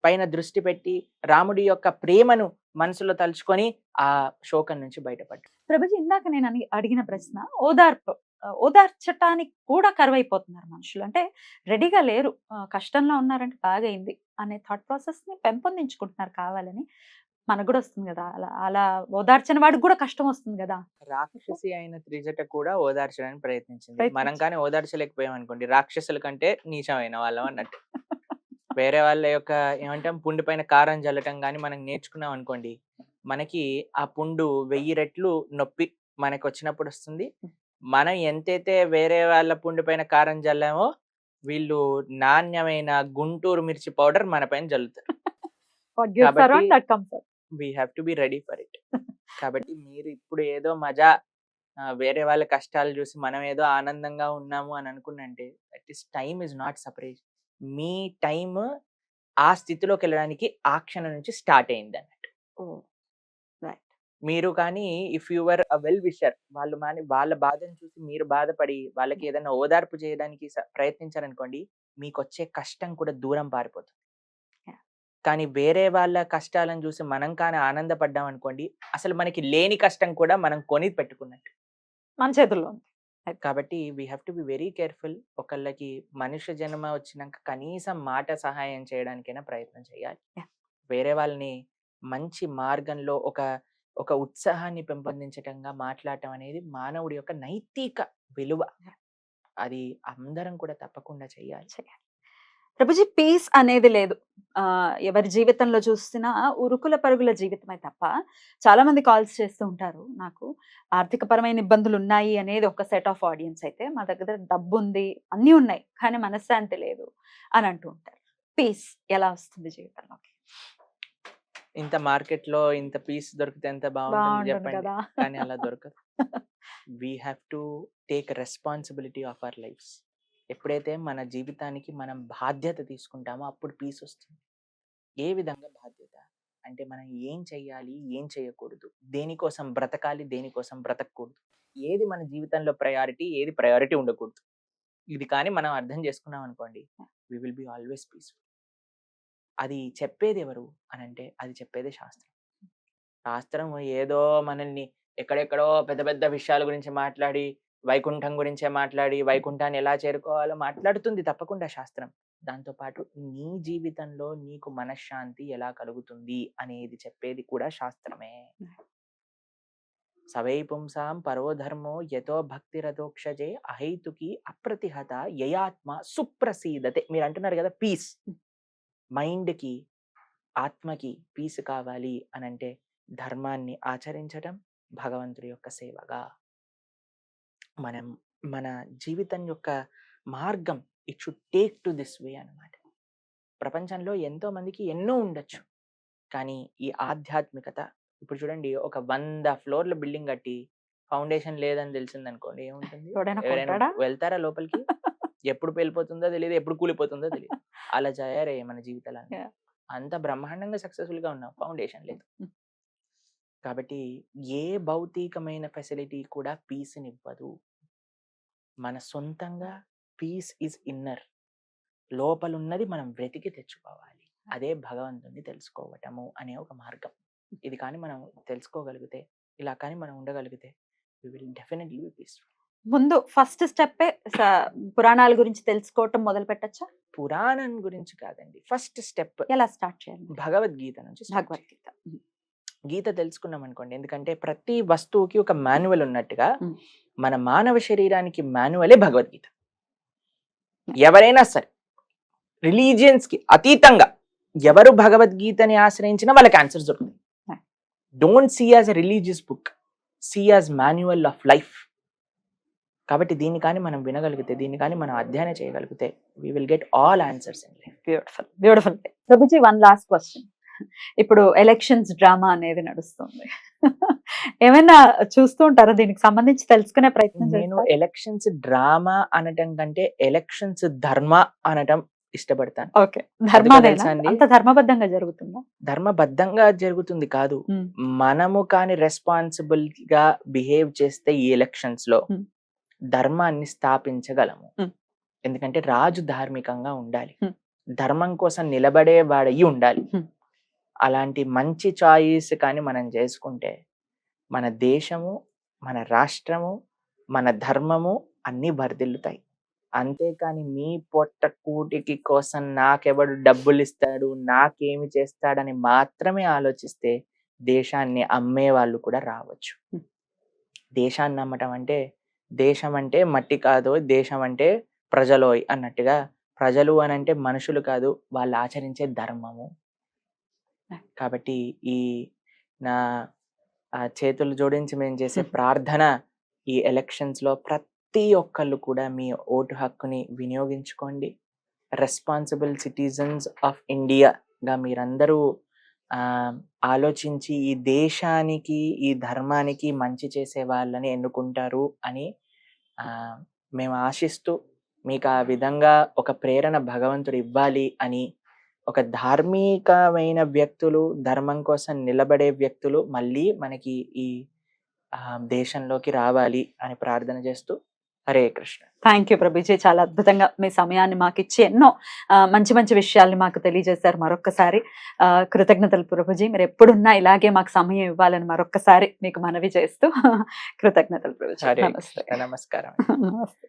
B: పైన దృష్టి పెట్టి రాముడి యొక్క ప్రేమను మనసులో తలుచుకొని ఆ శోకం నుంచి బయటపడ్డాడు.
A: ప్రభుజీ, ఇందాక నేను అడిగిన ప్రశ్న, ఓదార్చటానికి కూడా కరువైపోతున్నారు మనుషులు. అంటే రెడీగా లేరు, కష్టంలో ఉన్నారంటే బాగైంది అనే థాట్ ప్రాసెస్ ని పెంపొందించుకుంటున్నారు కావాలని. మనకు కూడా వస్తుంది కదా, అలా ఓదార్చని వాడికి కూడా కష్టం వస్తుంది కదా.
B: రాక్షసి అయిన త్రిజట కూడా ఓదార్చడానికి ప్రయత్నించింది. మనం కానీ ఓదార్చలేకపోయాం అనుకోండి, రాక్షసుల కంటే నీచమైన వాళ్ళం అన్నట్టు. వేరే వాళ్ళ యొక్క ఏమంటాం పుండు పైన కారం జల్లటం కానీ మనం నేర్చుకున్నాం అనుకోండి, మనకి ఆ పుండు 1000 రెట్లు నొప్పి మనకు వచ్చినప్పుడు వస్తుంది. మనం ఎంతైతే వేరే వాళ్ళ పుండు పైన కారం జల్లామో వీళ్ళు నాణ్యమైన గుంటూరు మిర్చి పౌడర్ మన పైన జల్లుతారు.
A: వాట్ గివ్స్
B: కాబట్టి
A: around that comes up.
B: We have to be ready for it. కాబట్టి మీరు ఇప్పుడు ఏదో మజా వేరే వాళ్ళ కష్టాలు చూసి మనం ఏదో ఆనందంగా ఉన్నాము అని అనుకున్నంటే that is time is not separate. మీ టైం ఆ స్థితిలోకి వెళ్ళడానికి ఆ క్షణం నుంచి స్టార్ట్ అయింది అన్నట్టు.
A: రైట్.
B: మీరు కానీ if your a well wisher, వాళ్ళు వాళ్ళ బాధను చూసి మీరు బాధపడి వాళ్ళకి ఏదైనా ఓదార్పు చేయడానికి ప్రయత్నించారనుకోండి, మీకు వచ్చే కష్టం కూడా దూరం పారిపోతుంది.
A: Yeah.
B: కానీ వేరే వాళ్ళ కష్టాలను చూసి మనం కానీ ఆనందపడ్డాం అనుకోండి, అసలు మనకి లేని కష్టం కూడా మనం కొని పెట్టుకున్నట్టు.
A: మన చేతుల్లో ఉంది.
B: కాబట్టి we have to be very careful. ఒకళ్ళకి మనుష్య జన్మ వచ్చినాక కనీసం మాట సహాయం చేయడానికైనా ప్రయత్నం చేయాలి.
A: Yeah.
B: వేరే వాళ్ళని మంచి మార్గంలో ఒక ఉత్సాహాన్ని పెంపొందించటంగా మాట్లాడటం అనేది మానవుడి యొక్క నైతిక విలువ. అది అందరం కూడా తప్పకుండా చేయాలి.
A: ప్రభుజీ, పీస్ అనేది లేదు. ఎవరి జీవితంలో చూసినా ఉరుకుల పరుగుల జీవితమే తప్ప, చాలా మంది కాల్స్ చేస్తూ ఉంటారు నాకు. ఆర్థికపరమైన ఇబ్బందులు ఉన్నాయి అనేది ఒక సెట్ ఆఫ్ ఆడియన్స్ అయితే, మా దగ్గర డబ్బు ఉంది, అన్నీ ఉన్నాయి, కానీ మనశ్శాంతి లేదు అని అంటూ ఉంటారు. పీస్ ఎలా వస్తుంది జీవితంలోకి?
B: ఇంత మార్కెట్లో ఇంత పీస్ దొరికితే ఎంత బాగుంటుంది
A: బాగుంటుంది
B: చెప్పండి.
A: కదా.
B: కానీ అలా దొరకదు. We have to take responsibility of our lifes. ఎప్పుడైతే మన జీవితానికి మనం బాధ్యత తీసుకుంటామో అప్పుడు పీస్ వస్తుంది. ఏ విధంగా బాధ్యత అంటే, మనం ఏం చెయ్యాలి, ఏం చేయకూడదు, దేనికోసం బ్రతకాలి, దేనికోసం బ్రతకూడదు, ఏది మన జీవితంలో ప్రయారిటీ, ఏది ప్రయారిటీ ఉండకూడదు, ఇది కానీ మనం అర్థం చేసుకున్నాం అనుకోండి, we will be always peaceful. అది చెప్పేది ఎవరు అని అంటే, అది చెప్పేది శాస్త్రం. శాస్త్రం ఏదో మనల్ని ఎక్కడెక్కడో పెద్ద పెద్ద విషయాల గురించి మాట్లాడి, వైకుంఠం గురించే మాట్లాడి, వైకుంఠాన్ని ఎలా చేరుకోవాలో మాట్లాడుతుంది తప్పకుండా శాస్త్రం. దాంతోపాటు నీ జీవితంలో నీకు మనశ్శాంతి ఎలా కలుగుతుంది అనేది చెప్పేది కూడా శాస్త్రమే. సవై పుంసాం పరోధర్మో యతో భక్తిరథోక్షజే అహైతుకి అప్రతిహత యయాత్మ సుప్రసీదతే. మీరు అంటున్నారు కదా పీస్, మైండ్కి ఆత్మకి పీస్ కావాలి అని అంటే ధర్మాన్ని ఆచరించడం, భగవంతుడి యొక్క సేవగా మనం మన జీవితం యొక్క మార్గం it should take to this way అన్నమాట. ప్రపంచంలో ఎంతో మందికి ఎన్నో ఉండొచ్చు, కానీ ఈ ఆధ్యాత్మికత, ఇప్పుడు చూడండి, ఒక 100 ఫ్లోర్ల బిల్డింగ్ కట్టి ఫౌండేషన్ లేదని తెలిసింది అనుకోండి, ఏముంటుంది? ఎవరైనా వెళ్తారా లోపలికి? ఎప్పుడు వెళ్ళిపోతుందో తెలియదు, ఎప్పుడు కూలిపోతుందో తెలియదు. అలా తయారయ్యే మన జీవితాలు. అంత బ్రహ్మాండంగా సక్సెస్ఫుల్ గా ఉన్నాం, ఫౌండేషన్ లేదు. కాబట్టి ఏ భౌతికమైన ఫెసిలిటీ కూడా పీస్ని ఇవ్వదు. మన సొంతంగా పీస్ ఇస్ ఇన్నర్, లోపల ఉన్నది మనం వెతికి తెచ్చుకోవాలి. అదే భగవంతుని తెలుసుకోవటము అనే ఒక మార్గం. ఇది కానీ మనం తెలుసుకోగలిగితే, ఇలా కానీ మనం ఉండగలిగితే, we will definitely be peaceful.
A: ముందు ఫస్ట్ స్టెప్ పురాణాల గురించి తెలుసుకోవటం మొదలు పెట్టచ్చా?
B: పురాణం గురించి కాదండి, ఫస్ట్ స్టెప్
A: ఎలా స్టార్ట్ చేయాలి?
B: భగవద్గీత నుంచి.
A: భగవద్గీత
B: గీత తెలుసుకున్నాం అనుకోండి, ఎందుకంటే ప్రతి వస్తువుకి ఒక మాన్యువల్ ఉన్నట్టుగా మన మానవ శరీరానికి మాన్యువలే భగవద్గీత. ఎవరైనా సరే రిలీజియన్స్ కి అతీతంగా ఎవరు భగవద్గీతని ఆశ్రయించినా వాళ్ళకి ఆన్సర్స్ దొరుకుతాయి. Don't see as a religious book, see as manual of life. కాబట్టి దీన్ని కానీ మనం వినగలిగితే, దీన్ని కానీ మనం అధ్యయనం చేయగలిగితే, we will get all answers in life.
A: Beautiful, beautiful. Prabhuji, one last question. ఇప్పుడు ఎలక్షన్స్ డ్రామా అనేది నడుస్తుంది, ఏమైనా చూస్తూ ఉంటారా? దీనికి సంబంధించి తెలుసుకునే ప్రయత్నం
B: నేను ఎలక్షన్స్ డ్రామా అనటం కంటే ఎలక్షన్స్ ధర్మ అనటం ఇష్టపడతాను.
A: ఓకే, ధర్మాదేనా? అంత ధర్మబద్ధంగా జరుగుతుందా?
B: ధర్మబద్ధంగా జరుగుతుంది కాదు, మనము కానీ రెస్పాన్సిబుల్ గా బిహేవ్ చేస్తే ఈ ఎలక్షన్స్ లో ధర్మాన్ని స్థాపించగలము. ఎందుకంటే రాజు ధార్మికంగా ఉండాలి, ధర్మం కోసం నిలబడేవాడయి ఉండాలి. అలాంటి మంచి చాయిస్ కానీ మనం చేసుకుంటే మన దేశము, మన రాష్ట్రము, మన ధర్మము అన్నీ బర్దిల్లుతాయి. అంతేకాని మీ పొట్ట కూటికి కోసం నాకెవడు డబ్బులు ఇస్తాడు, నాకేమి చేస్తాడని మాత్రమే ఆలోచిస్తే దేశాన్ని అమ్మే వాళ్ళు కూడా రావచ్చు. దేశాన్ని అమ్మటం అంటే, దేశం అంటే మట్టి కాదు, దేశం అంటే ప్రజలోయ్ అన్నట్టుగా, ప్రజలు అని అంటే మనుషులు కాదు, వాళ్ళు ఆచరించే ధర్మము. కాబట్టి ఈ నా చేతులు జోడించి మేము చేసే ప్రార్థన, ఈ ఎలక్షన్స్ లో ప్రతి ఒక్కళ్ళు కూడా మీ ఓటు హక్కుని వినియోగించుకోండి. రెస్పాన్సిబుల్ సిటిజన్స్ ఆఫ్ ఇండియాగా మీరందరూ ఆ, ఆలోచించి ఈ దేశానికి ఈ ధర్మానికి మంచి చేసే వాళ్ళని ఎన్నుకుంటారు అని ఆ, మేము ఆశిస్తూ మీకు ఆ విధంగా ఒక ప్రేరణ భగవంతుడు ఇవ్వాలి అని, ఒక ధార్మికమైన వ్యక్తులు, ధర్మం కోసం నిలబడే వ్యక్తులు మళ్ళీ మనకి ఈ దేశంలోకి రావాలి అని ప్రార్థన చేస్తూ హరే కృష్ణ.
A: థ్యాంక్ యూ ప్రభుజీ, చాలా అద్భుతంగా మీ సమయాన్ని మాకు ఇచ్చి ఎన్నో మంచి మంచి విషయాల్ని మాకు తెలియజేశారు. మరొక్కసారి కృతజ్ఞతలు ప్రభుజీ. మీరు ఎప్పుడున్నా ఇలాగే మాకు సమయం ఇవ్వాలని మరొక్కసారి మీకు మనవి చేస్తూ కృతజ్ఞతలు ప్రభుజీ.
B: హరే
A: నమస్తే.
B: కృష్ణ, నమస్కారం.
A: నమస్తే.